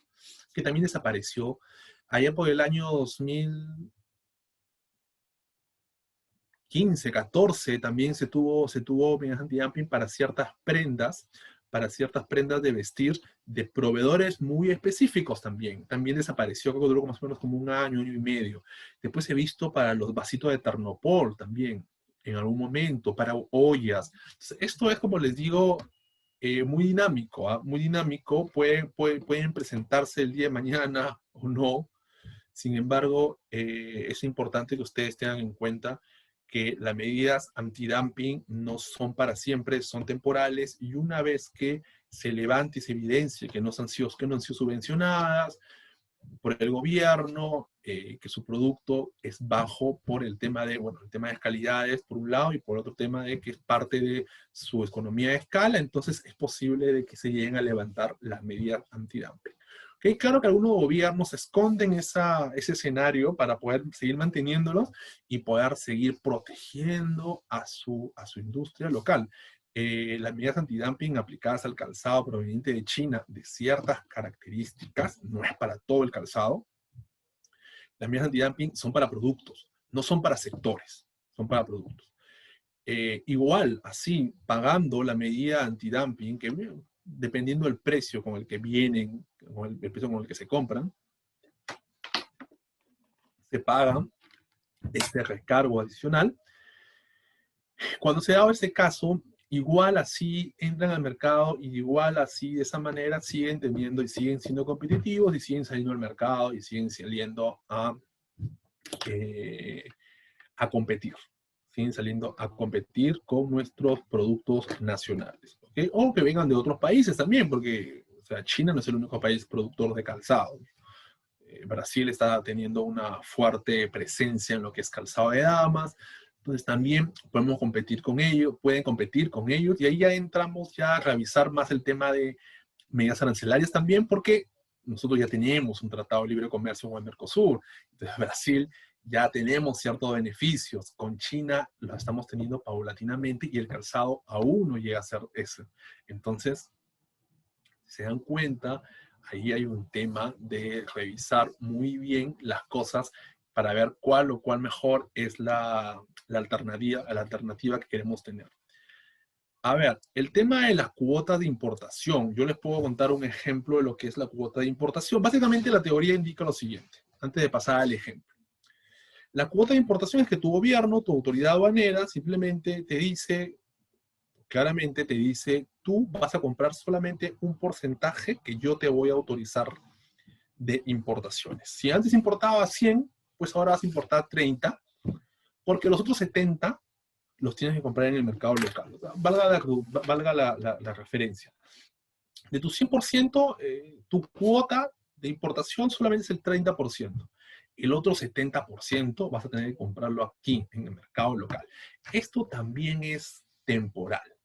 que también desapareció. Allá por el año 2015, 14, también se tuvo medidas antidumping para ciertas prendas de vestir de proveedores muy específicos también. También desapareció, creo que duró más o menos como un año y medio. Después he visto para los vasitos de Ternopol también, en algún momento, para ollas. Entonces, esto es, como les digo, muy dinámico, ¿ah? Muy dinámico. Pueden presentarse el día de mañana o no. Sin embargo, es importante que ustedes tengan en cuenta que las medidas antidumping no son para siempre, son temporales, y una vez que se levante y se evidencie que no han sido subvencionadas por el gobierno, que su producto es bajo por el tema de calidades por un lado, y por otro tema de que es parte de su economía de escala, entonces es posible de que se lleguen a levantar las medidas antidumping. Okay, claro que algunos gobiernos esconden ese escenario para poder seguir manteniéndolos y poder seguir protegiendo a su industria local. Las medidas antidumping aplicadas al calzado proveniente de China de ciertas características, no es para todo el calzado. Las medidas antidumping son para productos, no son para sectores, son para productos. Igual, así, pagando la medida antidumping, que dependiendo del precio con el que vienen, o el precio con el que se compran, se paga este recargo adicional. Cuando se da ese caso, igual así entran al mercado y igual así de esa manera siguen teniendo y siguen siendo competitivos y siguen saliendo al mercado y siguen saliendo a competir. Siguen saliendo a competir con nuestros productos nacionales. ¿Okay? O que vengan de otros países también, porque o sea, China no es el único país productor de calzado. Brasil está teniendo una fuerte presencia en lo que es calzado de damas. Entonces también podemos competir con ellos, pueden competir con ellos, y ahí ya entramos ya a revisar más el tema de medidas arancelarias también, porque nosotros ya tenemos un tratado de libre comercio con el Mercosur. Entonces Brasil ya tenemos ciertos beneficios. Con China lo estamos teniendo paulatinamente y el calzado aún no llega a ser ese. Entonces, si se dan cuenta, ahí hay un tema de revisar muy bien las cosas para ver cuál o cuál mejor es la alternativa que queremos tener. A ver, el tema de las cuotas de importación. Yo les puedo contar un ejemplo de lo que es la cuota de importación. Básicamente la teoría indica lo siguiente, antes de pasar al ejemplo. La cuota de importación es que tu gobierno, tu autoridad aduanera, simplemente te dice, claramente te dice, tú vas a comprar solamente un porcentaje que yo te voy a autorizar de importaciones. Si antes importaba 100, pues ahora vas a importar 30, porque los otros 70 los tienes que comprar en el mercado local. Valga la referencia. De tu 100%, tu cuota de importación solamente es el 30%. El otro 70% vas a tener que comprarlo aquí, en el mercado local. Esto también es temporal.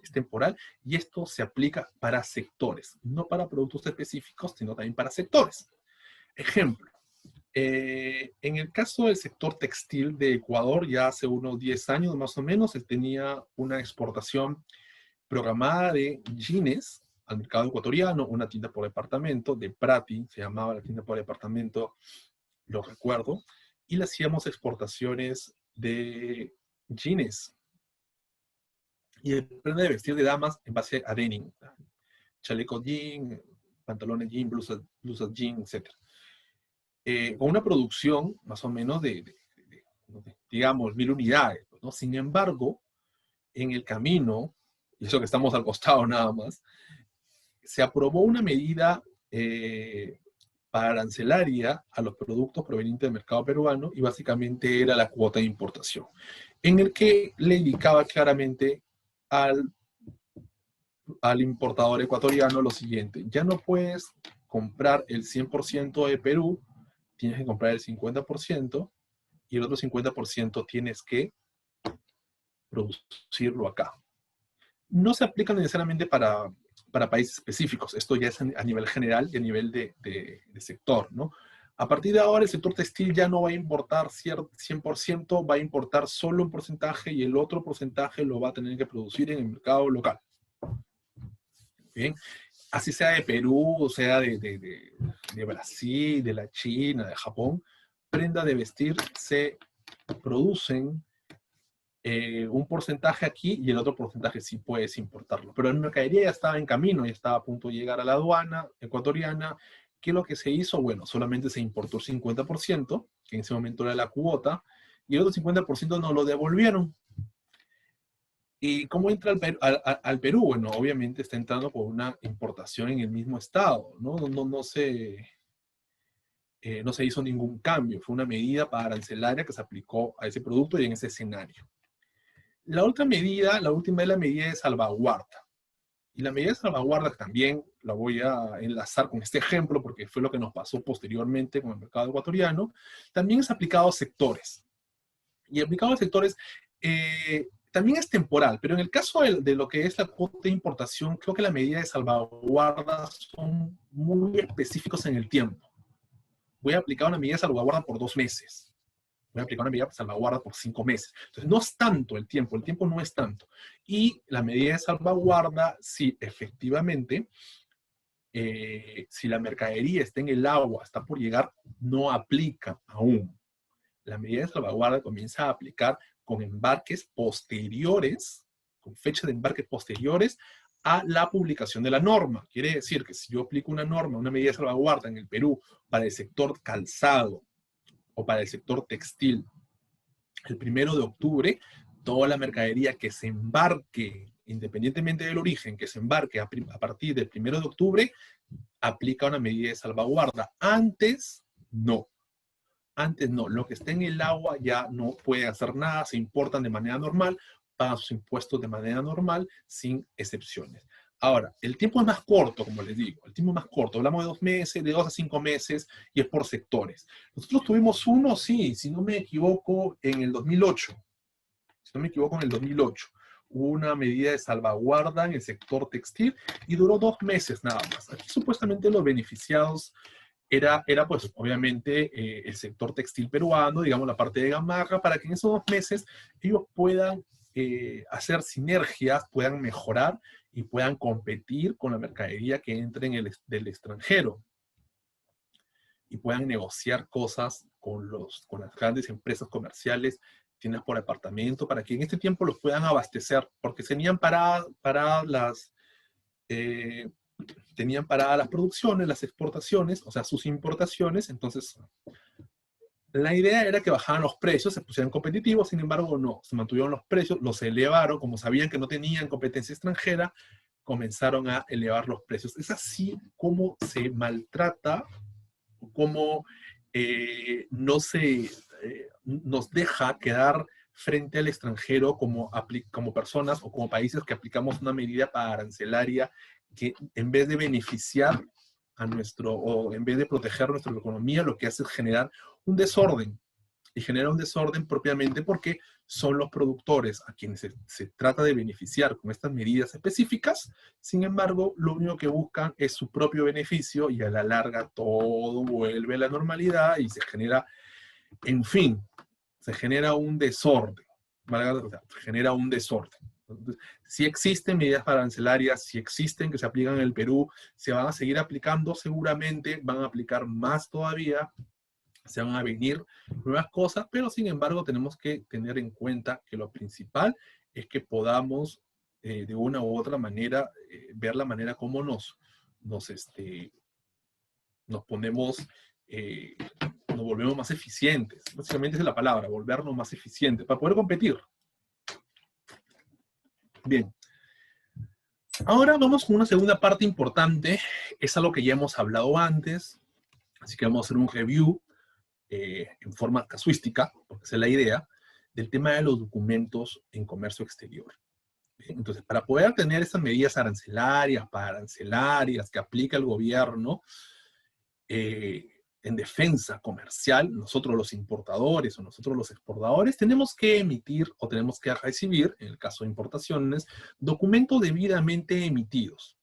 Es temporal y esto se aplica para sectores, no para productos específicos, sino también para sectores. Ejemplo, en el caso del sector textil de Ecuador, ya hace unos 10 años más o menos, él tenía una exportación programada de jeans al mercado ecuatoriano, una tienda por departamento, de Prati, se llamaba la tienda por departamento, lo recuerdo, y le hacíamos exportaciones de jeans y de prenda de vestir de damas en base a denim, chaleco jean, pantalones jean, blusas jean, etc. Con una producción más o menos de digamos, 1000 unidades, ¿no? Sin embargo, en el camino, y eso que estamos al costado nada más, se aprobó una medida para arancelaria a los productos provenientes del mercado peruano y básicamente era la cuota de importación, en el que le indicaba claramente al importador ecuatoriano lo siguiente: ya no puedes comprar el 100% de Perú, tienes que comprar el 50% y el otro 50% tienes que producirlo acá. No se aplica necesariamente para países específicos, esto ya es a nivel general y a nivel de sector, ¿no? A partir de ahora el sector textil ya no va a importar 100%, va a importar solo un porcentaje y el otro porcentaje lo va a tener que producir en el mercado local. Bien, así sea de Perú, o sea de Brasil, de la China, de Japón, prenda de vestir se producen un porcentaje aquí y el otro porcentaje sí puedes importarlo. Pero la mercadería ya estaba en camino, ya estaba a punto de llegar a la aduana ecuatoriana. ¿Qué es lo que se hizo? Bueno, solamente se importó el 50%, que en ese momento era la cuota, y el otro 50% no lo devolvieron. ¿Y cómo entra al Perú? Bueno, obviamente está entrando por una importación en el mismo estado, ¿no? No se hizo ningún cambio, fue una medida para arancelaria que se aplicó a ese producto y en ese escenario. La última es la medida de salvaguarda. Y la medida de salvaguarda también la voy a enlazar con este ejemplo porque fue lo que nos pasó posteriormente con el mercado ecuatoriano. También es aplicado a sectores. Y aplicado a sectores también es temporal, pero en el caso de lo que es la cuota de importación, creo que la medida de salvaguarda son muy específicos en el tiempo. Voy a aplicar una medida de salvaguarda por 2 meses. Voy a aplicar una medida de salvaguarda por 5 meses. Entonces, no es tanto el tiempo no es tanto. Y la medida de salvaguarda, sí, efectivamente, si la mercadería está en el agua, está por llegar, no aplica aún. La medida de salvaguarda comienza a aplicar con embarques posteriores, con fecha de embarques posteriores a la publicación de la norma. Quiere decir que si yo aplico una norma, una medida de salvaguarda en el Perú para el sector calzado, o para el sector textil, el 1 de octubre, toda la mercadería que se embarque, independientemente del origen, que se embarque a partir del 1 de octubre, aplica una medida de salvaguarda. Antes, no. Antes no. Lo que esté en el agua ya no puede hacer nada, se importan de manera normal, pagan sus impuestos de manera normal, sin excepciones. Ahora, el tiempo es más corto, como les digo, el tiempo es más corto. Hablamos de 2 meses, de 2 a 5 meses, y es por sectores. Nosotros tuvimos uno, sí, si no me equivoco, en el 2008. Si no me equivoco, en el 2008. Hubo una medida de salvaguarda en el sector textil y duró 2 meses nada más. Aquí supuestamente los beneficiados era pues, obviamente, el sector textil peruano, digamos, la parte de Gamarra, para que en esos 2 meses ellos puedan hacer sinergias, puedan mejorar y puedan competir con la mercadería que entre del extranjero y puedan negociar cosas con las grandes empresas comerciales, tiendas por departamento, para que en este tiempo los puedan abastecer, porque tenían tenían paradas las producciones, las exportaciones, o sea, sus importaciones. Entonces la idea era que bajaran los precios, se pusieran competitivos. Sin embargo, no, se mantuvieron los precios, los elevaron, como sabían que no tenían competencia extranjera, comenzaron a elevar los precios. Es así como se maltrata, como no se nos deja quedar frente al extranjero como personas o como países que aplicamos una medida arancelaria que, en vez de beneficiar o en vez de proteger nuestra economía, lo que hace es generar un desorden. Y genera un desorden propiamente porque son los productores a quienes se trata de beneficiar con estas medidas específicas. Sin embargo, lo único que buscan es su propio beneficio y a la larga todo vuelve a la normalidad y se genera, en fin, se genera un desorden. Se genera un desorden. Entonces, si existen medidas arancelarias, si existen que se aplican en el Perú, se van a seguir aplicando, seguramente van a aplicar más todavía, se van a venir nuevas cosas, pero sin embargo tenemos que tener en cuenta que lo principal es que podamos de una u otra manera ver la manera como nos ponemos, nos volvemos más eficientes. Básicamente esa es la palabra, volvernos más eficientes para poder competir. Bien. Ahora vamos con una segunda parte importante. Es algo que ya hemos hablado antes. Así que vamos a hacer un review en forma casuística, porque esa es la idea, del tema de los documentos en comercio exterior. Bien, entonces, para poder tener esas medidas arancelarias, pararancelarias que aplica el gobierno, en defensa comercial, nosotros los importadores o nosotros los exportadores tenemos que emitir o tenemos que recibir, en el caso de importaciones, documentos debidamente emitidos.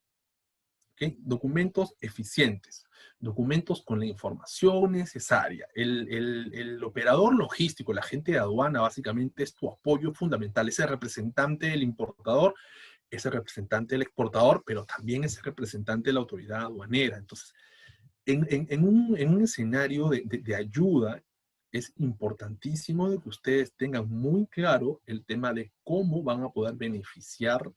¿Okay? Documentos eficientes, documentos con la información necesaria. El operador logístico, el agente de aduana, básicamente es tu apoyo fundamental, es el representante del importador, es el representante del exportador, pero también es el representante de la autoridad aduanera. Entonces, en un escenario de ayuda, es importantísimo de que ustedes tengan muy claro el tema de cómo van a poder beneficiar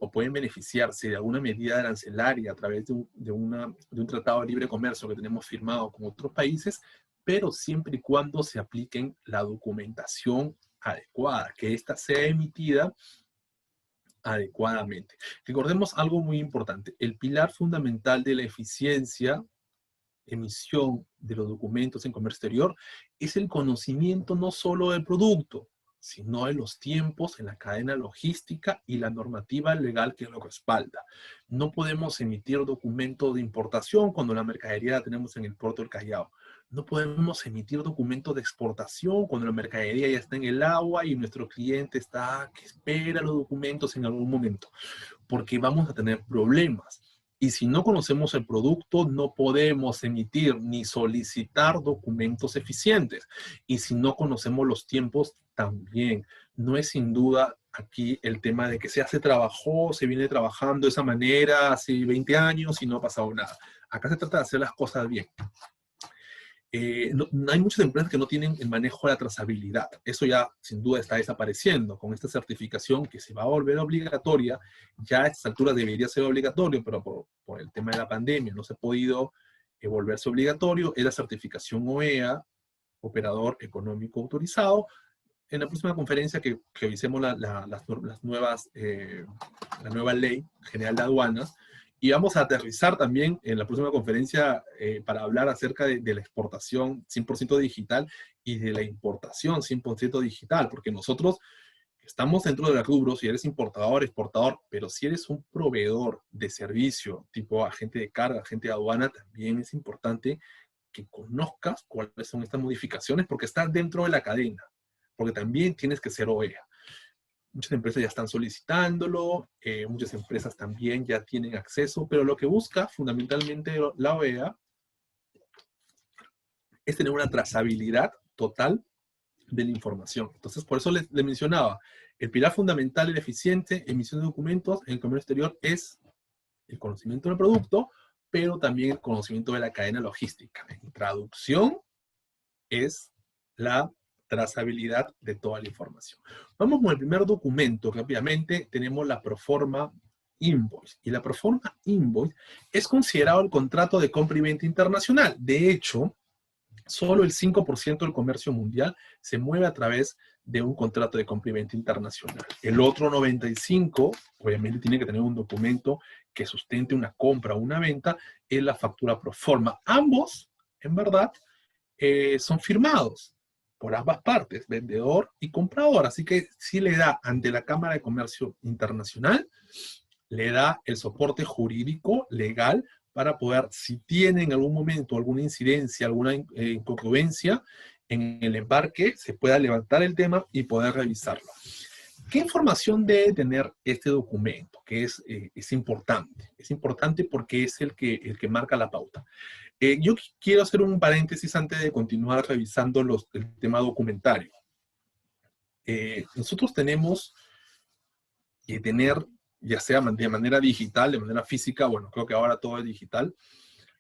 o pueden beneficiarse de alguna medida arancelaria a través de un tratado de libre comercio que tenemos firmado con otros países, pero siempre y cuando se apliquen la documentación adecuada, que ésta sea emitida adecuadamente. Recordemos algo muy importante, el pilar fundamental de la eficiencia, emisión de los documentos en comercio exterior, es el conocimiento no solo del producto, sino de los tiempos en la cadena logística y la normativa legal que lo respalda. No podemos emitir documentos de importación cuando la mercadería la tenemos en el puerto del Callao. No podemos emitir documentos de exportación cuando la mercadería ya está en el agua y nuestro cliente está que espera los documentos en algún momento, porque vamos a tener problemas. Y si no conocemos el producto, no podemos emitir ni solicitar documentos eficientes. Y si no conocemos los tiempos, también. No es sin duda aquí el tema de que se trabajó, se viene trabajando de esa manera hace 20 años y no ha pasado nada. Acá se trata de hacer las cosas bien. Hay muchas empresas que no tienen el manejo de la trazabilidad. Eso ya sin duda está desapareciendo con esta certificación que se va a volver obligatoria. Ya a estas alturas debería ser obligatorio, pero por el tema de la pandemia no se ha podido volverse obligatorio. Es la certificación OEA, Operador Económico Autorizado. En la próxima conferencia que revisemos las nuevas, la nueva Ley General de Aduanas, y vamos a aterrizar también en la próxima conferencia para hablar acerca de la exportación 100% digital y de la importación 100% digital, porque nosotros estamos dentro de los rubros, si eres importador, exportador, pero si eres un proveedor de servicio, tipo agente de carga, agente de aduana, también es importante que conozcas cuáles son estas modificaciones, porque estás dentro de la cadena, porque también tienes que ser OEA. Muchas empresas ya están solicitándolo, muchas empresas también ya tienen acceso, pero lo que busca fundamentalmente la OEA es tener una trazabilidad total de la información. Entonces, por eso le mencionaba, el pilar fundamental y el eficiente emisión de documentos en el comercio exterior es el conocimiento del producto, pero también el conocimiento de la cadena logística. En traducción, es la trazabilidad de toda la información. Vamos con el primer documento. Rápidamente tenemos la Proforma Invoice. Y la Proforma Invoice es considerado el contrato de compra y venta internacional. De hecho, solo el 5% del comercio mundial se mueve a través de un contrato de compra y venta internacional. El otro 95%, obviamente tiene que tener un documento que sustente una compra o una venta, es la factura Proforma. Ambos, en verdad, son firmados por ambas partes, vendedor y comprador. Así que sí le da ante la Cámara de Comercio Internacional, le da el soporte jurídico, legal, para poder, si tiene en algún momento alguna incidencia, alguna incongruencia en el embarque, se pueda levantar el tema y poder revisarlo. ¿Qué información debe tener este documento? Que es importante. Es importante porque es el que marca la pauta. Yo quiero hacer un paréntesis antes de continuar revisando el tema documentario. Nosotros tenemos que tener, ya sea de manera digital, de manera física, bueno, creo que ahora todo es digital,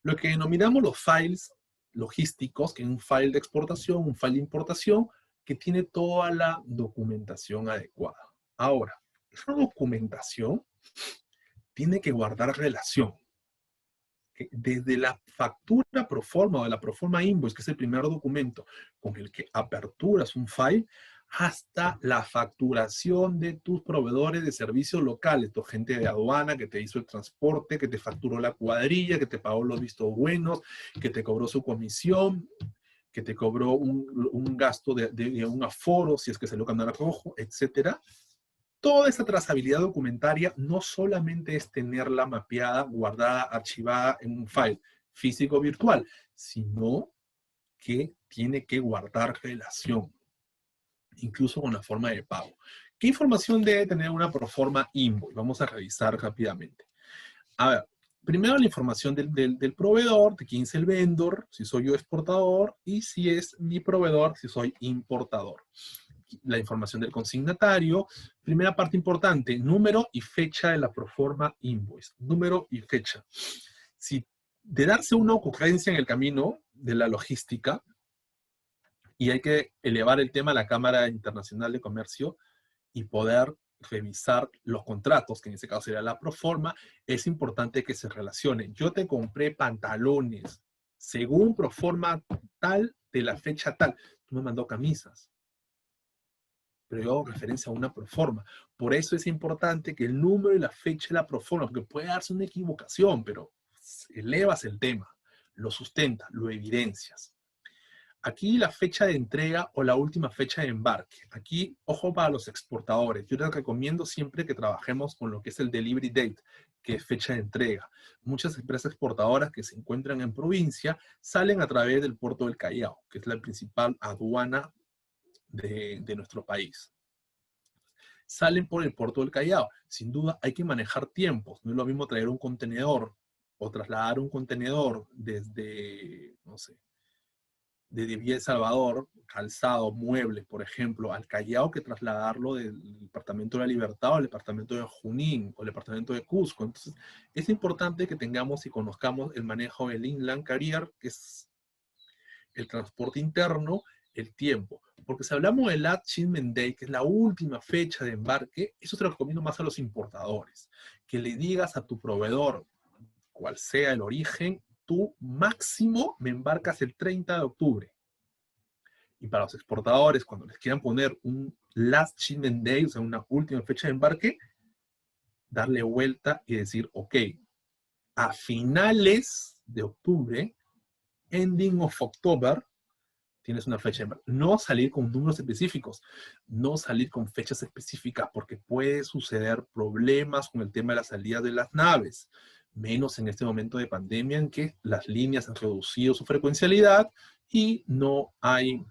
lo que denominamos los files logísticos, que es un file de exportación, un file de importación, que tiene toda la documentación adecuada. Ahora, esa documentación tiene que guardar relación. Desde la factura Proforma o de la Proforma Invoice, que es el primer documento con el que aperturas un file, hasta la facturación de tus proveedores de servicios locales, tu gente de aduana que te hizo el transporte, que te facturó la cuadrilla, que te pagó los vistos buenos, que te cobró su comisión, que te cobró un gasto de un aforo, si es que salió canal rojo, etcétera. Toda esa trazabilidad documentaria no solamente es tenerla mapeada, guardada, archivada en un file físico o virtual, sino que tiene que guardar relación, incluso con la forma de pago. ¿Qué información debe tener una proforma invoice? Vamos a revisar rápidamente. A ver, primero la información del proveedor, de quién es el vendor, si soy yo exportador, y si es mi proveedor, si soy importador. La información del consignatario. Primera parte importante, número y fecha de la proforma invoice. Número y fecha. Si de darse una ocurrencia en el camino de la logística, y hay que elevar el tema a la Cámara Internacional de Comercio y poder revisar los contratos, que en ese caso sería la proforma, es importante que se relacionen. Yo te compré pantalones según proforma tal de la fecha tal. Tú me mandó camisas, pero yo hago referencia a una proforma. Por eso es importante que el número y la fecha de la proforma, porque puede darse una equivocación, pero elevas el tema, lo sustentas, lo evidencias. Aquí la fecha de entrega o la última fecha de embarque. Aquí, ojo para los exportadores. Yo les recomiendo siempre que trabajemos con lo que es el delivery date, que es fecha de entrega. Muchas empresas exportadoras que se encuentran en provincia salen a través del puerto del Callao, que es la principal aduana de nuestro país. Salen por el puerto del Callao. Sin duda hay que manejar tiempos. No es lo mismo traer un contenedor o trasladar un contenedor desde, no sé, de Villa El Salvador, calzado, muebles, por ejemplo, al Callao, que trasladarlo del departamento de la Libertad al departamento de Junín o el departamento de Cusco. Entonces, es importante que tengamos y conozcamos el manejo del inland carrier, que es el transporte interno, el tiempo. Porque si hablamos del last shipment day, que es la última fecha de embarque, eso se lo recomiendo más a los importadores. Que le digas a tu proveedor, cual sea el origen, tú máximo me embarcas el 30 de octubre. Y para los exportadores, cuando les quieran poner un last shipment day, o sea, una última fecha de embarque, darle vuelta y decir, ok, a finales de octubre, ending of October, tienes una fecha de embarque. No salir con números específicos, no salir con fechas específicas, porque puede suceder problemas con el tema de la salida de las naves, menos en este momento de pandemia en que las líneas han reducido su frecuencialidad y no hay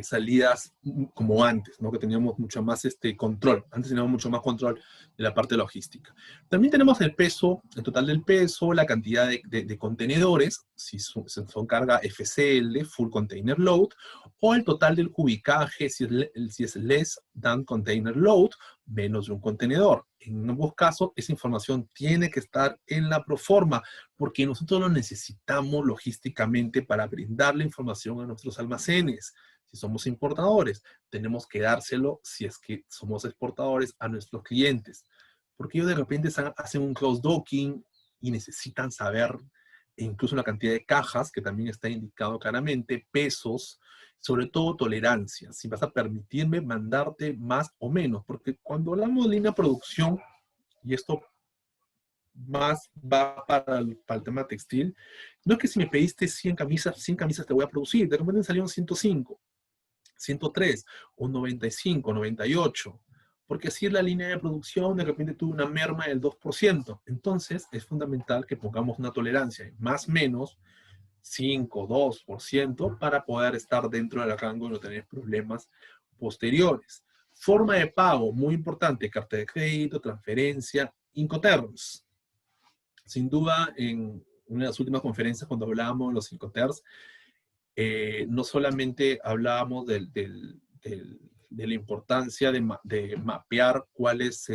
salidas como antes, ¿no? Que teníamos mucho más control. Antes teníamos mucho más control de la parte logística. También tenemos el peso, el total del peso, la cantidad de contenedores, si son carga FCL, Full Container Load, o el total del cubicaje, si es less than container load, menos de un contenedor. En ambos casos, esa información tiene que estar en la proforma, porque nosotros lo necesitamos logísticamente para brindar la información a nuestros almacenes. Si somos importadores, tenemos que dárselo, si es que somos exportadores, a nuestros clientes. Porque ellos de repente hacen un cross-docking y necesitan saber incluso la cantidad de cajas, que también está indicado claramente, pesos, sobre todo tolerancia, si vas a permitirme mandarte más o menos, porque cuando hablamos de línea de producción, y esto más va para el tema textil, no es que si me pediste 100 camisas te voy a producir, de repente salieron 105, 103, o 95, 98, porque así es la línea de producción, de repente tuve una merma del 2%, entonces es fundamental que pongamos una tolerancia, más o menos, 5, 2%, para poder estar dentro del rango y no tener problemas posteriores. Forma de pago, muy importante, carta de crédito, transferencia, Incoterms. Sin duda, en una de las últimas conferencias, cuando hablábamos de los Incoterms, no solamente hablábamos de la importancia de mapear cuál es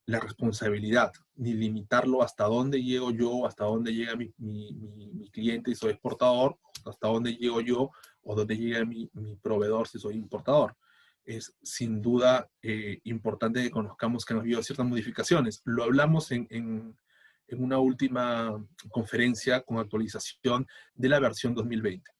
la responsabilidad, ni limitarlo hasta dónde llego yo, hasta dónde llega mi cliente si soy exportador, hasta dónde llego yo, o dónde llega mi proveedor si soy importador. Es sin duda importante que conozcamos que han habido ciertas modificaciones. Lo hablamos en una última conferencia con actualización de la versión 2020.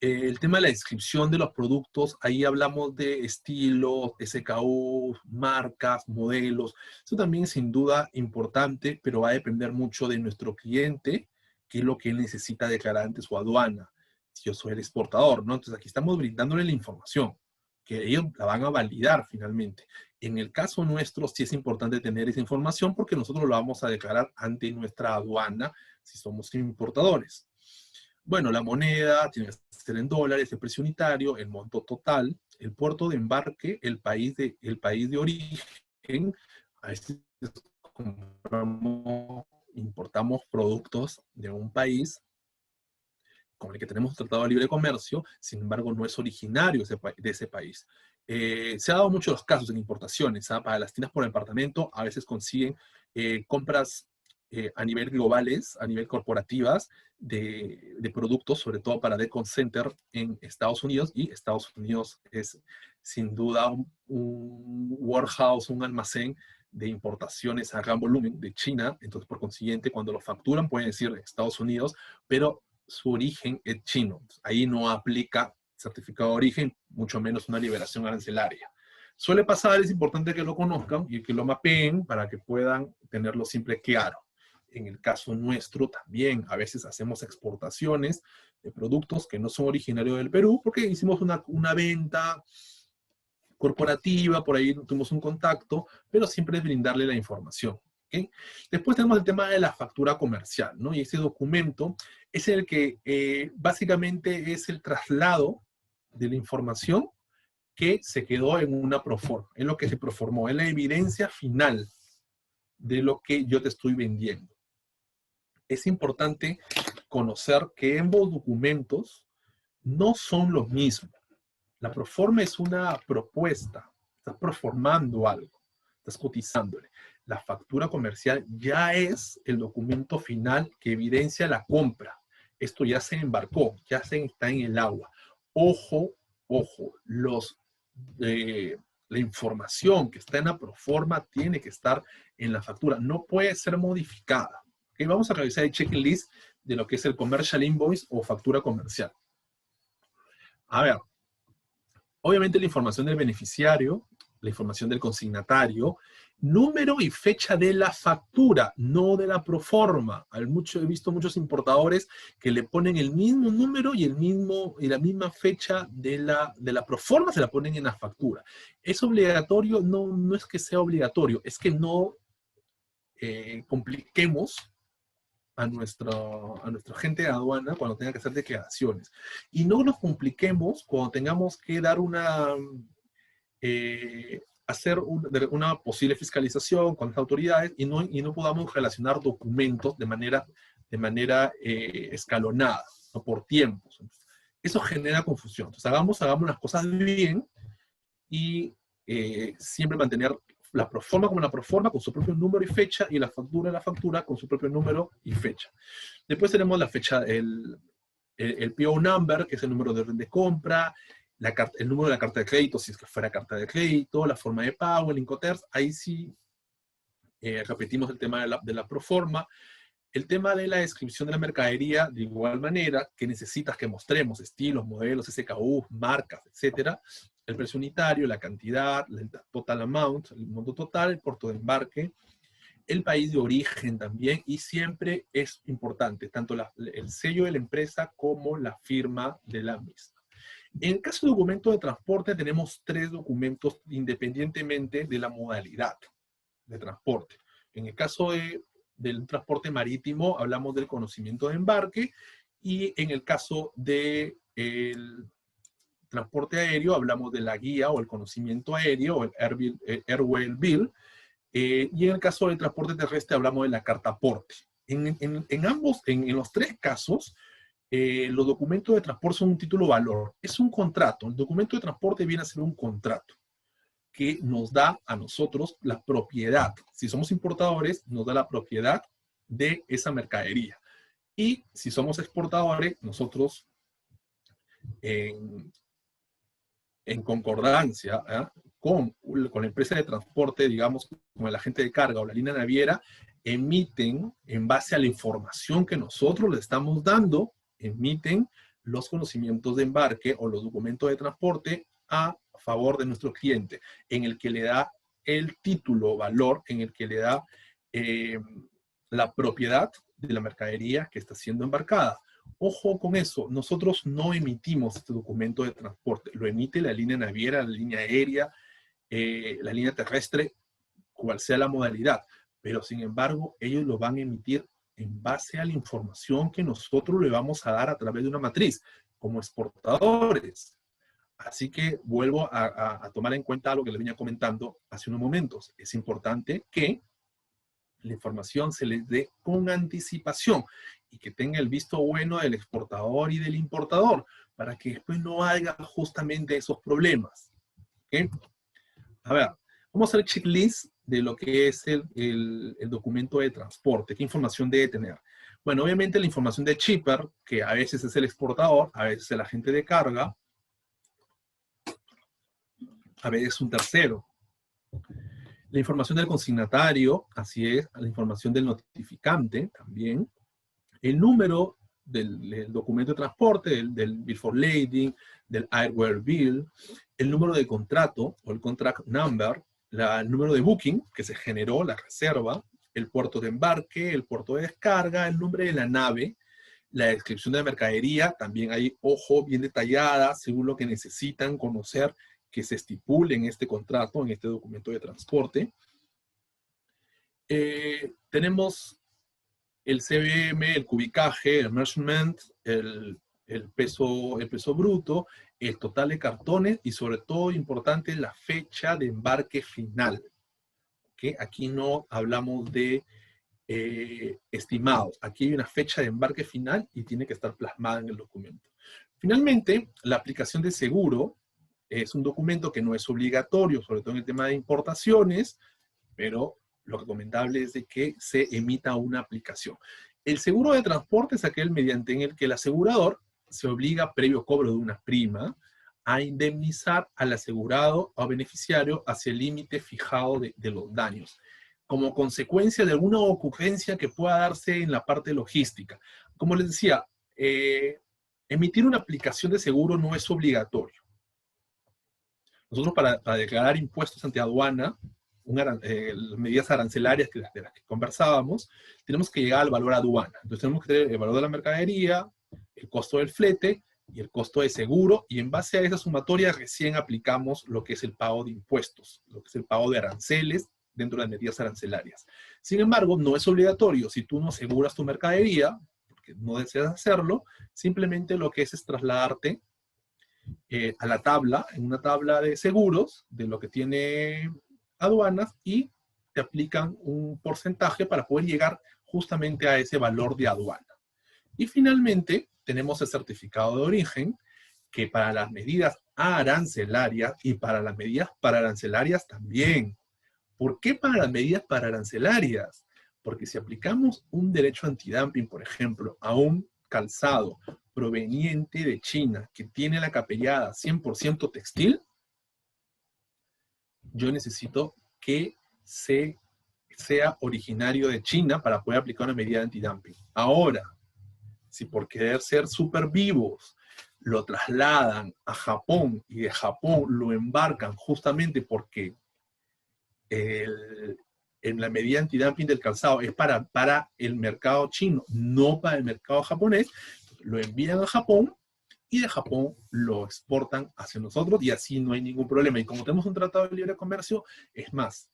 El tema de la descripción de los productos, ahí hablamos de estilos, SKU, marcas, modelos. Eso también es sin duda importante, pero va a depender mucho de nuestro cliente, qué es lo que él necesita declarar ante su aduana. Si yo soy el exportador, ¿no? Entonces aquí estamos brindándole la información, que ellos la van a validar finalmente. En el caso nuestro, sí es importante tener esa información porque nosotros lo vamos a declarar ante nuestra aduana si somos importadores. Bueno, la moneda tiene que ser en dólares, el precio unitario, el monto total, el puerto de embarque, el país de origen. A veces importamos productos de un país con el que tenemos un tratado de libre comercio, sin embargo no es originario de ese país. Se ha dado muchos los casos en importaciones, ¿ah? Para las tiendas por departamento a veces consiguen compras a nivel globales, a nivel corporativas, de productos, sobre todo para Decon Center en Estados Unidos, y Estados Unidos es sin duda un warehouse, un almacén de importaciones a gran volumen de China. Entonces por consiguiente cuando lo facturan pueden decir Estados Unidos, pero su origen es chino. Ahí no aplica certificado de origen, mucho menos una liberación arancelaria. Suele pasar, es importante que lo conozcan y que lo mapeen para que puedan tenerlo siempre claro. En el caso nuestro también, a veces hacemos exportaciones de productos que no son originarios del Perú, porque hicimos una venta corporativa, por ahí tuvimos un contacto, pero siempre es brindarle la información. ¿Okay? Después tenemos el tema de la factura comercial, ¿no? Y ese documento es el que básicamente es el traslado de la información que se quedó en una proforma, en lo que se proformó, es la evidencia final de lo que yo te estoy vendiendo. Es importante conocer que ambos documentos no son los mismos. La proforma es una propuesta, estás proformando algo, estás cotizándole. La factura comercial ya es el documento final que evidencia la compra. Esto ya se embarcó, ya se está en el agua. Ojo, ojo, la información que está en la proforma tiene que estar en la factura, no puede ser modificada. ¿Okay? Vamos a revisar el checklist de lo que es el commercial invoice o factura comercial. A ver, obviamente la información del beneficiario, la información del consignatario, número y fecha de la factura, no de la proforma. He visto muchos importadores que le ponen el mismo número y la misma fecha de la proforma, se la ponen en la factura. ¿Es obligatorio? No, no es que sea obligatorio, es que no compliquemos a nuestra gente de aduana cuando tenga que hacer declaraciones. Y no nos compliquemos cuando tengamos que dar hacer una posible fiscalización con las autoridades y no podamos relacionar documentos de manera escalonada, ¿no? Por tiempos. Eso genera confusión. Entonces hagamos las cosas bien y siempre mantener la proforma como la proforma con su propio número y fecha, y la factura con su propio número y fecha. Después tenemos la fecha, el PO number, que es el número de orden de compra, el número de la carta de crédito, si es que fuera carta de crédito, la forma de pago, el Incoterms. Ahí sí repetimos el tema de la proforma. El tema de la descripción de la mercadería, de igual manera, que necesitas que mostremos estilos, modelos, SKU, marcas, etcétera. El precio unitario, la cantidad, el total amount, el monto total, el puerto de embarque, el país de origen también, y siempre es importante tanto el sello de la empresa como la firma de la misma. En el caso de documento de transporte tenemos 3 documentos independientemente de la modalidad de transporte. En el caso del transporte marítimo hablamos del conocimiento de embarque, y en el caso del transporte aéreo hablamos de la guía o el conocimiento aéreo o el Airway Bill, y en el caso del transporte terrestre hablamos de la carta aporte. En los 3 casos, los documentos de transporte son un título valor. Es un contrato. El documento de transporte viene a ser un contrato que nos da a nosotros la propiedad. Si somos importadores, nos da la propiedad de esa mercadería. Y si somos exportadores, nosotros en concordancia con la empresa de transporte, digamos, con el agente de carga o la línea naviera, emiten, en base a la información que nosotros le estamos dando, emiten los conocimientos de embarque o los documentos de transporte a favor de nuestro cliente, en el que le da el título, valor, en el que le da la propiedad de la mercadería que está siendo embarcada. Ojo con eso, nosotros no emitimos este documento de transporte, lo emite la línea naviera, la línea aérea, la línea terrestre, cual sea la modalidad, pero sin embargo ellos lo van a emitir en base a la información que nosotros le vamos a dar a través de una matriz, como exportadores. Así que vuelvo a tomar en cuenta lo que les venía comentando hace unos momentos. Es importante que la información se les dé con anticipación y que tenga el visto bueno del exportador y del importador, para que después no haya justamente esos problemas. ¿Okay? A ver, vamos a hacer checklist de lo que es el documento de transporte. ¿Qué información debe tener? Bueno, obviamente la información de shipper, que a veces es el exportador, a veces es el agente de carga, a veces un tercero. La información del consignatario, así es, la información del notificante también. El número del documento de transporte, del bill for lading, del airware bill, el número de contrato o el contract number, el número de booking que se generó, la reserva, el puerto de embarque, el puerto de descarga, el nombre de la nave, la descripción de la mercadería, también hay, ojo, bien detallada, según lo que necesitan conocer que se estipule en este contrato, en este documento de transporte. Tenemos el CBM, el cubicaje, el measurement, el peso bruto, el total de cartones y sobre todo importante la fecha de embarque final. ¿Okay? Aquí no hablamos de estimados. Aquí hay una fecha de embarque final y tiene que estar plasmada en el documento. Finalmente, la aplicación de seguro es un documento que no es obligatorio, sobre todo en el tema de importaciones, pero lo recomendable es de que se emita una aplicación. El seguro de transporte es aquel mediante en el que el asegurador se obliga, previo cobro de una prima, a indemnizar al asegurado o beneficiario hacia el límite fijado de los daños, como consecuencia de alguna ocurrencia que pueda darse en la parte logística. Como les decía, emitir una aplicación de seguro no es obligatorio. Nosotros para declarar impuestos ante aduana, las medidas arancelarias de las que conversábamos, tenemos que llegar al valor aduana. Entonces tenemos que tener el valor de la mercadería, el costo del flete y el costo de seguro, y en base a esa sumatoria recién aplicamos lo que es el pago de impuestos, lo que es el pago de aranceles dentro de las medidas arancelarias. Sin embargo, no es obligatorio. Si tú no aseguras tu mercadería, porque no deseas hacerlo, simplemente lo que es trasladarte a la tabla, en una tabla de seguros, de lo que tiene aduanas, y te aplican un porcentaje para poder llegar justamente a ese valor de aduana. Y finalmente, tenemos el certificado de origen, que para las medidas arancelarias y para las medidas pararancelarias también. ¿Por qué para las medidas pararancelarias? Porque si aplicamos un derecho antidumping, por ejemplo, a un calzado proveniente de China que tiene la capellada 100% textil, yo necesito que sea originario de China para poder aplicar una medida de antidumping. Ahora, si por querer ser súper vivos lo trasladan a Japón y de Japón lo embarcan justamente porque en la medida antidumping del calzado es para el mercado chino, no para el mercado japonés, lo envían a Japón y de Japón lo exportan hacia nosotros y así no hay ningún problema. Y como tenemos un tratado de libre comercio, es más,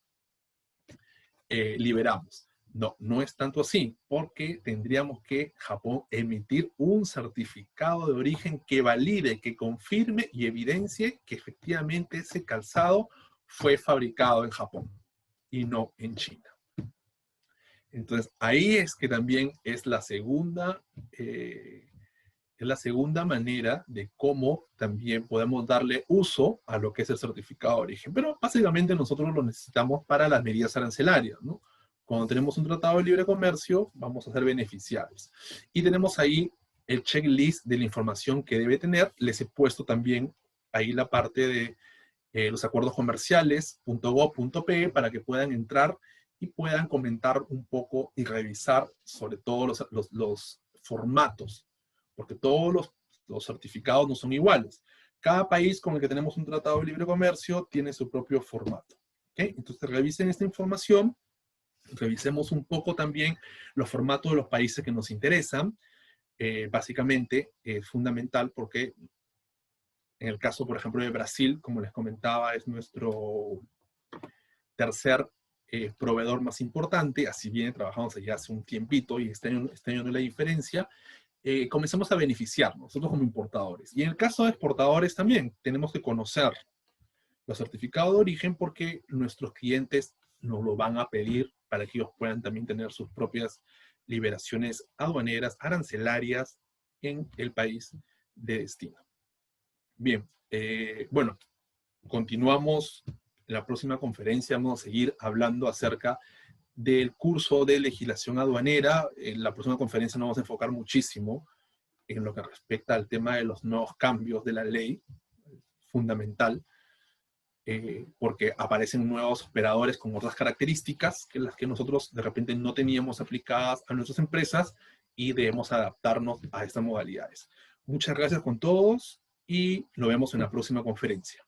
liberamos. No, no es tanto así, porque tendríamos que Japón emitir un certificado de origen que valide, que confirme y evidencie que efectivamente ese calzado fue fabricado en Japón y no en China. Entonces, ahí es que también es la segunda manera de cómo también podemos darle uso a lo que es el certificado de origen. Pero básicamente nosotros lo necesitamos para las medidas arancelarias, ¿no? Cuando tenemos un tratado de libre comercio, vamos a ser beneficiarios. Y tenemos ahí el checklist de la información que debe tener. Les he puesto también ahí la parte de los acuerdos comerciales, .gov.pe, para que puedan entrar y puedan comentar un poco y revisar sobre todo los formatos, porque todos los Los certificados no son iguales. Cada país con el que tenemos un tratado de libre comercio tiene su propio formato. ¿Okay? Entonces revisen esta información, revisemos un poco también los formatos de los países que nos interesan. Básicamente es fundamental porque en el caso, por ejemplo, de Brasil, como les comentaba, es nuestro tercer proveedor más importante, así viene trabajando ya hace un tiempito y este año no es la diferencia. Comencemos a beneficiarnos, nosotros como importadores. Y en el caso de exportadores también, tenemos que conocer los certificados de origen porque nuestros clientes nos lo van a pedir para que ellos puedan también tener sus propias liberaciones aduaneras, arancelarias en el país de destino. Bien, bueno, continuamos en la próxima conferencia, vamos a seguir hablando acerca del curso de legislación aduanera. En la próxima conferencia nos vamos a enfocar muchísimo en lo que respecta al tema de los nuevos cambios de la ley, fundamental, porque aparecen nuevos operadores con otras características que las que nosotros de repente no teníamos aplicadas a nuestras empresas y debemos adaptarnos a estas modalidades. Muchas gracias con todos y nos vemos en la próxima conferencia.